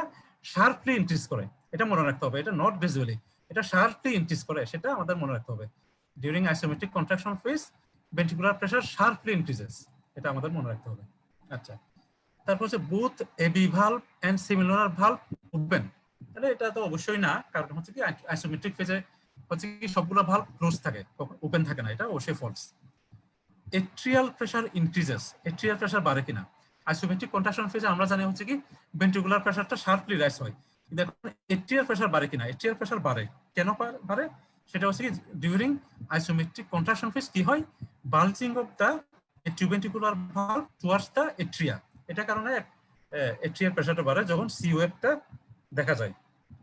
শার্পলি ইনক্রিজ করে। এটা মনে রাখতে হবে, এটা নট গ্রাজুয়ালি, এটা শার্পলি ইনক্রিজ করে, সেটা আমাদের মনে রাখতে হবে। During isometric contraction phase ventricular pressure sharply increases, এটা আমাদের মনে রাখতে হবে। আচ্ছা, তারপর হচ্ছে both AV valve and semilunar valve open. তাহলে এটা তো অবশ্যই না, কারণ হচ্ছে কি আইসোমেট্রিক ফেজে হচ্ছে কি সবগুলো ভালভ ক্লোজ থাকে, ওপেন থাকে না, এটা অবশ্যই false. Atrial pressure increases, atrial pressure বাড়ে কিনা? আইসোমেট্রিক কন্ট্রাকশন ফেজে আমরা জানি হচ্ছে কি ভেন্ট্রিকুলার প্রেসারটা শার্পলি রাইজ হয়, দেখুন এট্রিয়াল প্রেসার বাড়ে কিনা? এট্রিয়াল প্রেসার বাড়ে। কেন বাড়ে? সেটা হচ্ছে কি ডিউরিং আইসোমেট্রিক কন্ট্রাকশন ফেজ কি হয়, bulging of the atrioventricular valve towards the atria. এটা কারণে এট্রিয়াল প্রেসারটা বাড়ে যখন সি ওয়েভটা দেখা যায়।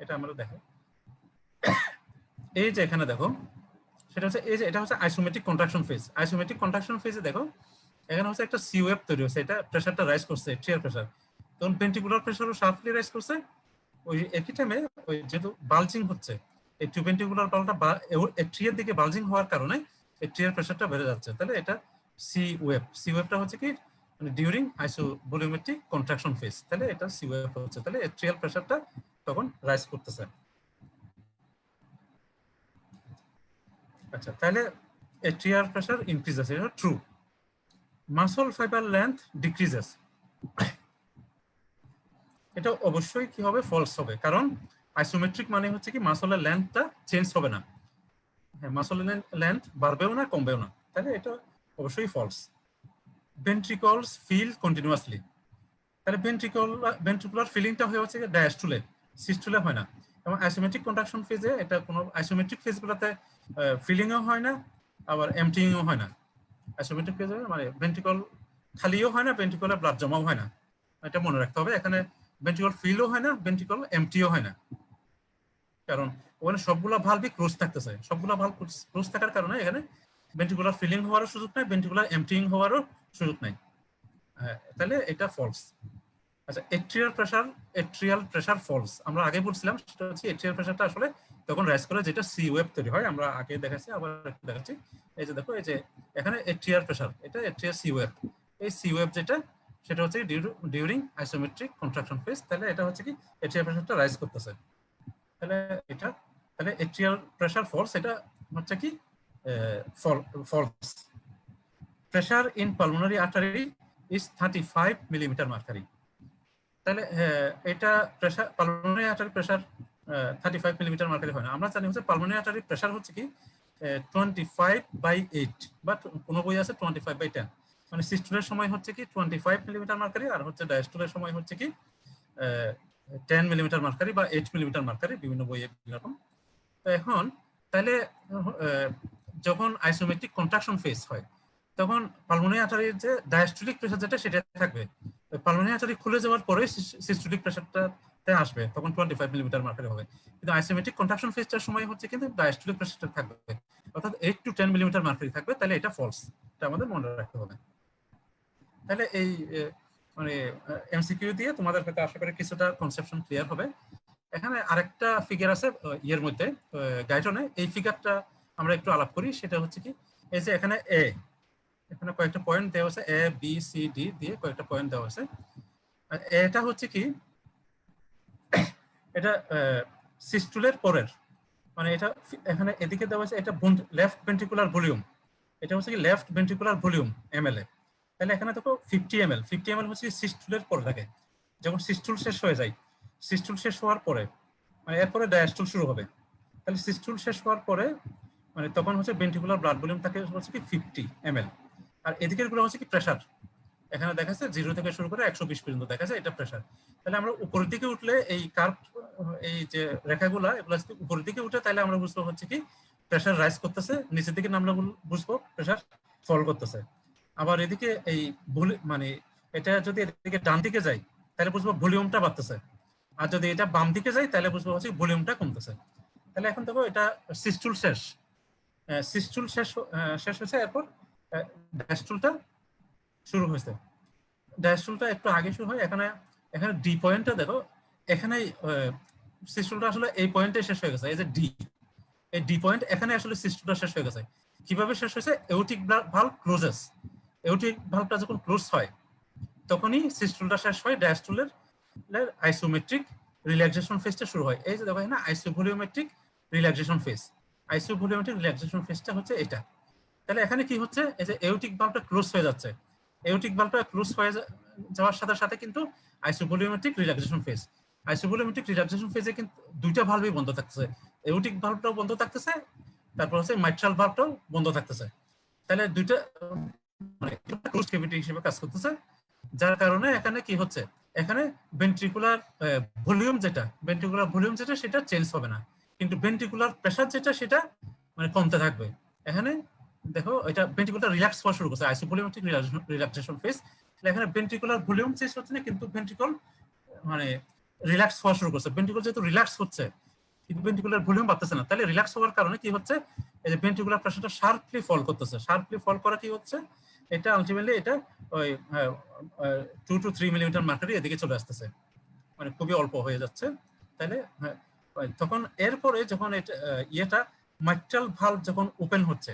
এটা আমরা দেখো, এই যে এখানে দেখো, সেটা হচ্ছে এই যে এটা হচ্ছে isometric contraction phase. Isometric contraction ফেজে দেখো এখানে হচ্ছে একটা সি ওয়েভ তৈরি হচ্ছে, এটা প্রেসারটা রাইজ করছে, এট্রিয়াল প্রেসার। তখন ভেন্ট্রিকুলার প্রেসারও শার্পলি রাইজ করছে। ওই একই টাইমে ওই যেহেতু বালজিং হচ্ছে, এট্রিওভেন্ট্রিকুলার ভালভটা এট্রিয়ার দিকে বালজিং হওয়ার কারণে এট্রিয়াল প্রেসারটা বেড়ে যাচ্ছে। তাহলে এটা সি ওয়েভ। সি ওয়েভটা হচ্ছে কি মানে ডিউরিং আইসোভলিউমেট্রিক কন্ট্রাকশন ফেজ, তাহলে এটা সি ওয়েভ হচ্ছে, তাহলে এট্রিয়াল প্রেসারটা তখন রাইজ করতেছে। আচ্ছা, তাহলে এট্রিয়াল প্রেসার ইনক্রিজেস, এটা true. Muscle fibre length decreases, এটা অবশ্যই কি হবে, ফলস হবে, কারণ আইসোমেট্রিক মানে হচ্ছে কি মাসলের লেন্থটা চেঞ্জ হবে না। হ্যাঁ, মাসলের লেন্থ বাড়বেও না কমবেও না, তাহলে এটা অবশ্যই ফলস। ভেন্ট্রিকলস ফিল কন্টিনিউয়াসলি, তাহলে ভেন্ট্রিকুলার ফিলিংটা হয়ে হচ্ছে ডায়াস্টুলে, সিস্টুলে হয় না। এবং আইসোমেট্রিক কন্ট্রাকশন ফেজে এটা কোনো আইসোমেট্রিক ফেজগুলোতে ফিলিংও হয় না, আবার এমটিংও হয় না। আইসোমেট্রিক ফেজে মানে ভেন্ট্রিকল খালিও হয় না, ভেন্ট্রিকলে ব্লাড জমাও হয় না, এটা মনে রাখতে হবে। এখানে ভেন্ট্রিকল ফিলও হয় না, ভেন্ট্রিকল এমটিও হয় না, কারণ ওখানে সবগুলো ভালভই ক্লোজ থাকতেছে। সবগুলো ভালভ ক্লোজ থাকার কারণে এখানে ভেন্ট্রিকুলার ফিলিং হওয়ারও সুযোগ নাই, ভেন্ট্রিকুলার এমটিং হওয়ারও সুযোগ নাই। তাহলে এটা ফলস। আচ্ছা, এট্রিয়াল প্রেসার ফলস। আমরা আগে বলছিলাম সেটা হচ্ছে এট্রিয়াল প্রেসারটা আসলে তখন রাইজ করে যেটা সি ওয়েভ তৈরি হয়। আমরা আগে দেখাচ্ছি, আবার দেখাচ্ছি। এই যে দেখো, এই যে এখানে এট্রিয়াল প্রেসার, এটা এট্রিয়াল সি ওয়েভ। এই সি ওয়েভ যেটা, সেটা হচ্ছে ডিউরিং আইসোমেট্রিক কন্ট্রাকশন ফেজ, তাহলে এটা হচ্ছে কি এট্রিয়াল প্রেসারটা রাইজ করতেছে। তাহলে এট্রিয়াল প্রেসার ফলস, এটা হচ্ছে কি false. Pressure in pulmonary artery is 35 millimetre mercury. তাহলে এটা pressure, pulmonary artery pressure 35 millimetre mercury হয় না। আমরা জানি হচ্ছে পালমোনারি আর্টারি প্রেসার হচ্ছে কি 25/8, বা কোন বই আছে 25/10। মানে সিস্টুলের সময় হচ্ছে কি 25 মিলিমিটার মার্কারি, আর হচ্ছে ডায়াস্টুলের সময় হচ্ছে কি 10 মিলিমিটার মার্কারি বা 8 মিলিমিটার মার্কারি, বিভিন্ন বইয়ে এরকম। তো এখন তাহলে যখন আইসোমেট্রিক কন্ট্রাকশন ফেজ হয় তখন পালমোনারি আর্টারির যে ডায়াস্টোলিক প্রেসার যেটা, সেটা থাকবে। পালমোনারি আর্টারি খুলে যাওয়ার পরে সিস্টোলিক প্রেসারটা আসবে, তখন 25 মিলিমিটার মার্কারি হবে। কিন্তু আইসোমেট্রিক কন্ট্রাকশন ফেজটার সময় হচ্ছে কিন্তু ডায়াস্টোলিক প্রেসারটা থাকবে, অর্থাৎ 8 to 10 মিলিমিটার মার্কারি থাকবে। তাহলে এটা ফলস, এটা আমাদের মনে রাখতে হবে। তাহলে এই মানে এমসিকিউ দিয়ে তোমাদের কাছে আশা করি কিছুটা কনসেপশন ক্লিয়ার হবে। এখানে আরেকটা ফিগার আছে ইয়ের মধ্যে গাইডনে, এই ফিগারটা আমরা একটু আলাপ করি। সেটা হচ্ছে কি, এই যে এখানে এখানে কয়েকটা পয়েন্ট দেওয়া আছে, এ বি সি ডি দিয়ে কয়েকটা পয়েন্ট দেওয়া আছে। এটা হচ্ছে কি, এটা সিস্টুলের পরের, মানে এটা এখানে এদিকে দেওয়া আছে, এটা লেফট ভেন্ট্রিকুলার ভলিউম, এটা হচ্ছে কি লেফট ভেন্ট্রিকুলার ভলিউম এমএল এ। তাহলে এখানে দেখো 50 ml, 50 ml হচ্ছে সিস্টুলের পরে থাকে। যখন সিস্টুল শেষ হয়ে যায়, সিস্টুল শেষ হওয়ার পরে মানে এরপরে ডায়াস্টুল শুরু হবে। তাহলে সিস্টুল শেষ হওয়ার পরে মানে তখন হচ্ছে ভেন্ট্রিকুলার ব্লাড ভলিউম থাকে হচ্ছে কি 50 ml। আর এদিকের গুলো হচ্ছে কি প্রেসার, এখানে দেখাচ্ছে 0 থেকে শুরু করে 120 পর্যন্ত দেখাচ্ছে, এটা প্রেসার। তাহলে আমরা উপরের দিকে উঠলে এই কার্ভ, এই যে রেখাগুলা এগুলো যদি উপরের দিকে উঠে তাহলে আমরা বুঝবো হচ্ছে কি প্রেসার রাইজ করতেছে, নিচের দিকে নামলে বুঝবো প্রেসার ফল করতেছে। আবার এদিকে এই মানে এটা যদি এদিকে ডান দিকে যায় তাহলে বুঝবো ভলিউমটা বাড়তেছে, আর যদি এটা বাম দিকে যায় তাহলে বুঝবো হচ্ছে ভলিউমটা কমতেছে। তাহলে এখন দেখো এটা সিস্টুল শেষ, সিস্টুল শেষ হয়েছে, এরপর ডায়াস্টুলটা শুরু হয়েছে। ডায়াস্টুলটা একটু আগে শুরু হয়, এখানে এখানে ডি পয়েন্টটা দেখো, এখানে সিস্টুলটা আসলে এই পয়েন্টে শেষ হয়ে গেছে, এই যে ডি, এই ডি পয়েন্ট এখানে আসলে সিস্টুলটা শেষ হয়ে গেছে। কিভাবে শেষ হয়েছে? এওটিক ভালভ ক্লোজেস, এওটিক ভালভটা যখন ক্লোজ হয় তখনই সিস্টুলটা শেষ হয়, ডায়াস্টুলের আইসোমেট্রিক রিল্যাক্সেশন ফেজটা শুরু হয়। এই যে দেখো না আইসোভলিওমেট্রিক রিল্যাক্সেশন ফেজ, আইসোভলিওমেট্রিক রিল্যাক্সেশন ফেজটা হচ্ছে এটা। তাহলে এখানে কি হচ্ছে, এই যে এওটিক ভালভটা ক্লোজ হয়ে যাচ্ছে, এওটিক ভালভটা ক্লোজ হয়ে যাওয়ার সাথে সাথে কিন্তু আইসোভলিওমেট্রিক রিল্যাক্সেশন ফেজ, আইসোভলিওমেট্রিক রিল্যাক্সেশন ফেজে কিন্তু দুইটা ভালভই বন্ধ থাকতেছে, এওটিক ভালভটাও বন্ধ থাকতেছে, তারপর হচ্ছে মাইট্রাল ভালভটাও বন্ধ থাকতেছে। তাহলে দুইটা মানে ক্লোজ ক্যাভিটি হিসেবে কাজ করতেছে, যার কারণে এখানে কি হচ্ছে, এখানে ভেন্ট্রিকুলার ভলিউম যেটা সেটা চেঞ্জ হবে না, কিন্তু ভেন্ট্রিকুলার প্রেসার যেটা সেটা মানে কমতে থাকবে। এখানে দেখো এটা ভেন্ট্রিকুলার রিল্যাক্স হওয়া শুরু করছে, আইসোভলিওমেট্রিক রিল্যাক্সেশন ফেজ। এখানে ভেন্ট্রিকুলার ভলিউম চেঞ্জ হচ্ছে না, কিন্তু ভেন্ট্রিকল মানে রিল্যাক্স হওয়া শুরু করছে। ভেন্ট্রিকল যেহেতু রিল্যাক্স হচ্ছে কিন্তু ভেন্ট্রিকুলার ভলিউম বাড়তেছে না, তাহলে রিল্যাক্স হওয়ার কারণে কি হচ্ছে, এই যে ভেন্ট্রিকুলার প্রেসারটা শার্পলি ফল করতেছে। শার্পলি ফল করা কি হচ্ছে, এটা আলটিমেটলি এটা ওই 2 to 3 মিলিমিটার মার্কারি এদিকে চলে আসতেছে, মানে খুবই অল্প হয়ে যাচ্ছে। তাহলে তখন এরপরে যখন এটা ইয়েটা মাইট্রাল ভালভ যখন ওপেন হচ্ছে,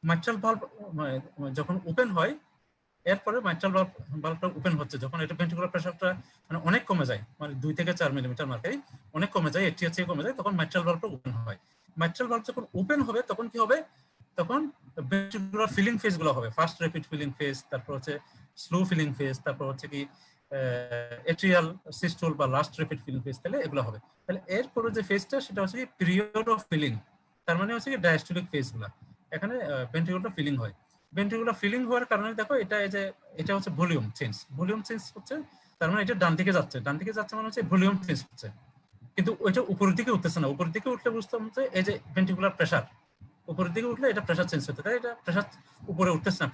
মাইট্রাল ভালভ যখন ওপেন হয়, এরপরে মাইট্রাল ভালভটা ওপেন হচ্ছে যখন এটা ভেন্ট্রিকুলার প্রেসারটা মানে অনেক কমে যায়, মানে 2 থেকে 4 মিলিমিটার মার্কারি অনেক কমে যায়, এর চেয়ে কমে যায়, তখন মাইট্রাল ভালভটা ওপেন হয়। মাইট্রাল ভালভ যখন ওপেন হবে তখন কি হবে, তখন ভেন্ট্রিকুলার ফিলিং ফেজ গুলো হবে, ফার্স্ট র্যাপিড ফিলিং ফেজ, তারপর হচ্ছে স্লো ফিলিং ফেজ, তারপর হচ্ছে কি এট্রিয়াল সিস্টুল বা লাস্ট র্যাপিড ফিলিং ফেজ, তাহলে এগুলো হবে। তাহলে এরপরে যে ফেজটা সেটা হচ্ছে কি পিরিয়ড অফ ফিলিং, তার মানে হচ্ছে কি ডায়াস্টোলিক ফেজ গুলা, এখানে ভেন্ট্রিকুলার ফিলিং হয়। ভেন্ট্রিকুলার ফিলিং হওয়ার কারণে দেখো এটা এই যে এটা হচ্ছে ভলিউম চেঞ্জ হচ্ছে, তার মানে এটা ডান দিকে যাচ্ছে মানে হচ্ছে ভলিউম চেঞ্জ হচ্ছে, কিন্তু ওইটা উপরের দিকে উঠতেছে না। উপরের দিকে উঠলে বুঝতে হচ্ছে এই যে ভেন্ট্রিকুলার প্রেসার উপরের দিকে উঠলে এটা প্রেসার চেঞ্জ হতে, তাই এটা প্রেসার উপরে উঠতেছে না,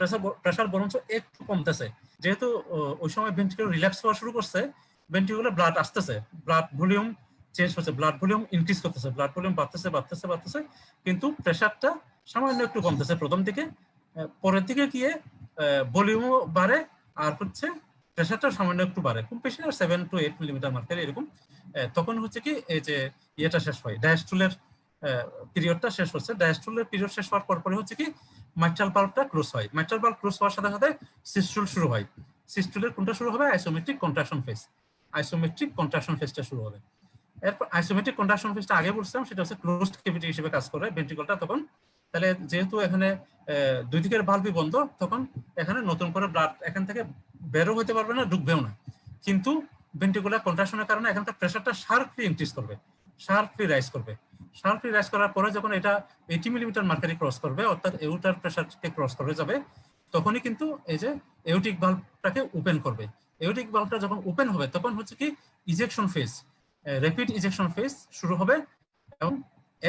প্রেসার বরঞ্চ একটু কমতেছে, যেহেতু ওই সময় ভেন্ট্রিকুলার রিল্যাক্স হওয়া শুরু করছে, ভেন্ট্রিকুলার ব্লাড আসতেছে, ব্লাড ভলিউম চেঞ্জ হচ্ছে, ব্লাড ভলিউম ইনক্রিজ করতেছে, ব্লাড ভলিউম বাড়তেছে, কিন্তু প্রেসারটা সামান্য একটু কমতেছে প্রথম দিকে, পরের দিকে গিয়ে ভলিউমও বাড়ে, আর হচ্ছে প্রেসারটা সামান্য একটু বাড়ে, খুব বেশি না 7 to 8 মিলিমিটার মার্কারি এরকম। তখন হচ্ছে কি এই যে ইয়েটা শেষ হয়, ডায়াস্টুলের পিরিয়ডটা শেষ হচ্ছে। ডায়াস্টুলের পিরিয়ড শেষ হওয়ার পরে হচ্ছে কি মাইট্রাল ভালভটা ক্লোজ হয়, মাইট্রাল ভালভ ক্লোজ হওয়ার সাথে সাথে সিস্টুল শুরু হয়। সিস্টুলের কোনটা শুরু হবে, আইসোমেট্রিক কন্ট্রাকশন ফেজটা শুরু হবে। এরপর আইসোমেট্রিক কন্ট্রাকশন ফেজটা আগে বলছিলাম সেটা হচ্ছে ক্লোজড ক্যাভিটি হিসেবে কাজ করে ভেন্ট্রিকলটা তখন। তাহলে যেহেতু এখানে দুই দিকের ভালভই বন্ধ, তখন এখানে নতুন করে ব্লাড এখান থেকে বেরো হতে পারবে না, ঢুকবেও না, কিন্তু ভেন্ট্রিকুলার কন্ট্রাকশনের কারণে এখানকার প্রেসারটা শার্পলি ইনক্রিজ করবে, শার্পলি রাইজ করার পরে যখন এটা 80 মিলিমিটার মার্কারি ক্রস করবে, অর্থাৎ এউটার প্রেসারকে ক্রস করে যাবে, তখনই কিন্তু এই যে এউটিক ভালভটাকে ওপেন করবে। এউটিক ভালভটা যখন ওপেন হবে তখন হচ্ছে কি ejection phase, rapid ejection phase শুরু হবে, এবং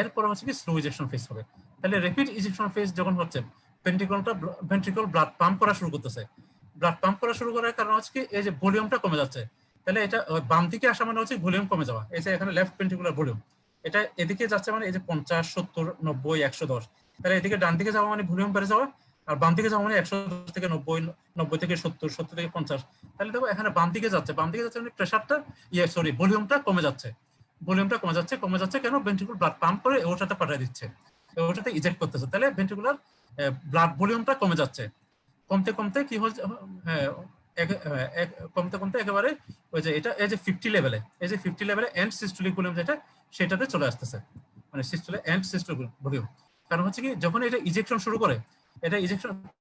এরপর হচ্ছে কি স্লো ইজেকশন ফেজ হবে। তাহলে র্যাপিড ইজেকশন ফেজ যখন হচ্ছে ভেন্ট্রিকল ব্লাড পাম্প করা শুরু করতেছে, ব্লাড পাম্প করা শুরু করার কারণে হচ্ছে কি এই যে ভলিউমটা কমে যাচ্ছে, তাহলে এটা বাম দিকে আসা মানে হচ্ছে ভলিউম কমে যাওয়া, এই যে এখানে লেফট ভেন্ট্রিকুলার ভলিউম এটা এদিকে যাচ্ছে মানে এই যে 50, 70, 90, 110, তাহলে এদিকে ডান দিকে যাওয়া মানে ভলিউম বেড়ে যাওয়া, আর বাম দিকে যাওয়া মানে 100 থেকে 90, 90 থেকে 70, 70 থেকে 50, তাহলে দেখো এখানে বাম দিকে যাচ্ছে মানে প্রেসারটা ভলিউমটা কমে যাচ্ছে, কমে যাচ্ছে কেন? ভেন্ট্রিকুলার ব্লাড পাম্প করে ওটাতে পাঠিয়ে দিচ্ছে, ওটাতে ইজেক্ট করতেছে, তাহলে ভেন্ট্রিকুলার ব্লাড ভলিউমটা কমে যাচ্ছে, কমতে কমতে কি হচ্ছে, কমতে কমতে একেবারে ওই যে এটা এই যে 50 লেভেলে, এন্ড সিস্টোলিক ভলিউম যেটা সেটাতে চলে আসতেছে, মানে সিস্টোলে এন্ড সিস্টোলিক ভলিউম। কারণ হচ্ছে কি যখন এটা ইজেকশন শুরু করে,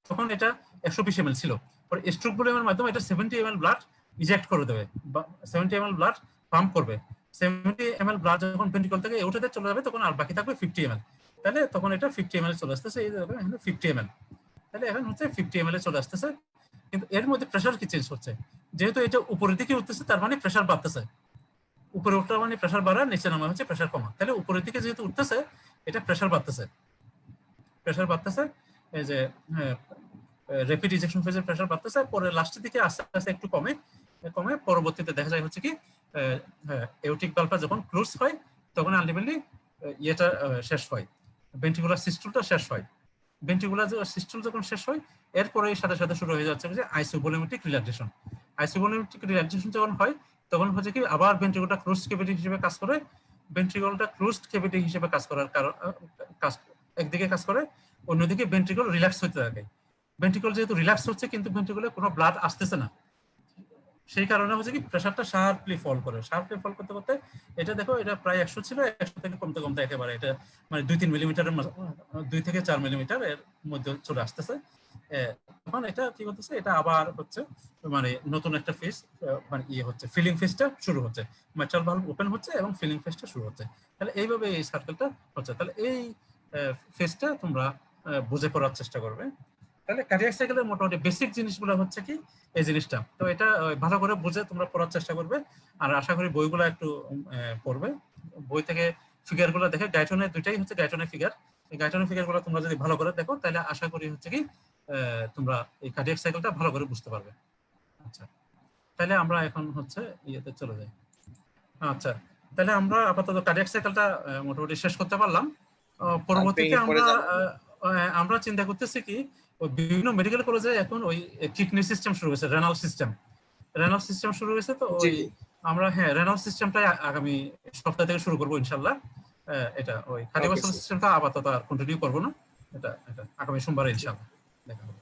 তখন এটা 120 ml ছিল, পরে স্ট্রোক ভলিউমের মাধ্যমে এটা 70 ml ব্লাড ইজেক্ট করে দেবে, বা 70 ml ব্লাড পাম্প করবে। 70 ml ব্লাড যখন ভেন্ট্রিকল থেকে ওটাতে চলে যাবে তখন আর বাকি থাকবে 50 ml, তাহলে তখন এটা 50 ml চলে আসতেছে, এই এখানে 50 ml, তাহলে এখন হচ্ছে 50 ml চলে আসতেছে। কিন্তু এর মধ্যে প্রেসার কি চেঞ্জ হচ্ছে, যেহেতু এটা উপরের দিকে উঠতেছে তার মানে প্রেসার বাড়তেছে, উপরে ওঠা মানে প্রেসার বাড়া, নিচে নামা হচ্ছে প্রেসার কমা, তাহলে উপরের দিকে যেহেতু উঠতেছে এটা প্রেসার বাড়তেছে, এই যে র্যাপিড ইজেকশন ফেজের প্রেসার বাড়তেছে, পরে লাস্টের দিকে আস্তে আস্তে একটু কমে, পরবর্তীতে দেখা যায় হচ্ছে কি এওটিক ভালভটা যখন ক্লোজ হয় তখন আলটিমেটলি ইয়েটা শেষ হয়, ভেন্ট্রিকুলার সিস্টুলটা শেষ হয়। ভেন্ট্রিকুলার সিস্টুল যখন শেষ হয় এরপরে সাথে সাথে শুরু হয়ে যাচ্ছে যে আইসোভলিউমেট্রিক রিল্যাক্সেশন। আইসোভলিউমেট্রিক রিল্যাক্সেশন যখন হয় তখন হচ্ছে কি আবার ভেন্ট্রিকুলারটা ক্লোজড ক্যাভিটি হিসেবে কাজ করে, ভেন্ট্রিকুলারটা ক্লোজড ক্যাভিটি হিসেবে কাজ করার কারণ একদিকে কাজ করে, অন্যদিকে ভেন্ট্রিকল রিল্যাক্স হতে থাকে। ভেন্ট্রিকল যেহেতু রিল্যাক্স হচ্ছে কিন্তু ভেন্ট্রিকলে কোনো ব্লাড আসতেছে না, সেই কারণে হচ্ছে কি প্রেসারটা শার্পলি ফল করতে করতে এটা দেখো এটা প্রায় 100 ছিল, 100 থেকে কমতে কমতে একেবারে এটা মানে 2-3 মিলিমিটারের 2 থেকে 4 মিলিমিটার এর মধ্যে চলে আসতেছে। তখন এটা কি হচ্ছে, এটা আবার হচ্ছে মানে নতুন একটা ফেজ, মানে ইয়ে হচ্ছে ফিলিং ফেজটা শুরু হচ্ছে, মিট্রাল ভালভ ওপেন হচ্ছে এবং ফিলিং ফেজটা শুরু হচ্ছে। তাহলে এইভাবে এই সার্কেলটা হচ্ছে, তাহলে এই ফেজটা তোমরা বুঝে পড়ার চেষ্টা করবে। তাহলে কার্ডিয়াক সাইকেলের মোটামুটি বেসিক জিনিসগুলো হচ্ছে কি এই জিনিসটা, তো এটা ভালো করে বুঝে তোমরা পড়ার চেষ্টা করবে। আর আশা করি বইগুলো একটু পড়বে, বই থেকে ফিগারগুলো দেখে, গাইটনের দুইটাই হচ্ছে গাইটনের ফিগার, এই গাইটনের ফিগারগুলো তোমরা যদি ভালো করে দেখো তাহলে আশা করি হচ্ছে কি তোমরা এই কার্ডিয়াক সাইকেলটা ভালো করে বুঝতে পারবে। আচ্ছা, তাহলে আমরা এখন হচ্ছে ইয়েতে চলে যাই। আচ্ছা, তাহলে আমরা আপাতত কার্ডিয়াক সাইকেলটা মোটামুটি শেষ করতে পারলাম। পরবর্তীতে আমরা চিন্তা করতেছি কি বিভিন্ন মেডিকেল কলেজে এখন ওই কিডনি সিস্টেম শুরু হয়েছে, রেনাল সিস্টেম শুরু হয়েছে, তো ওই আমরা রেনাল সিস্টেমটাই আগামী সপ্তাহ থেকে শুরু করবো ইনশাল্লাহ। এটা ওই কার্ডিওভাস্কুলার সিস্টেমটা আপাতত আর কন্টিনিউ করবো না, এটা আগামী সোমবারে ইনশাল্লাহ দেখা হবে।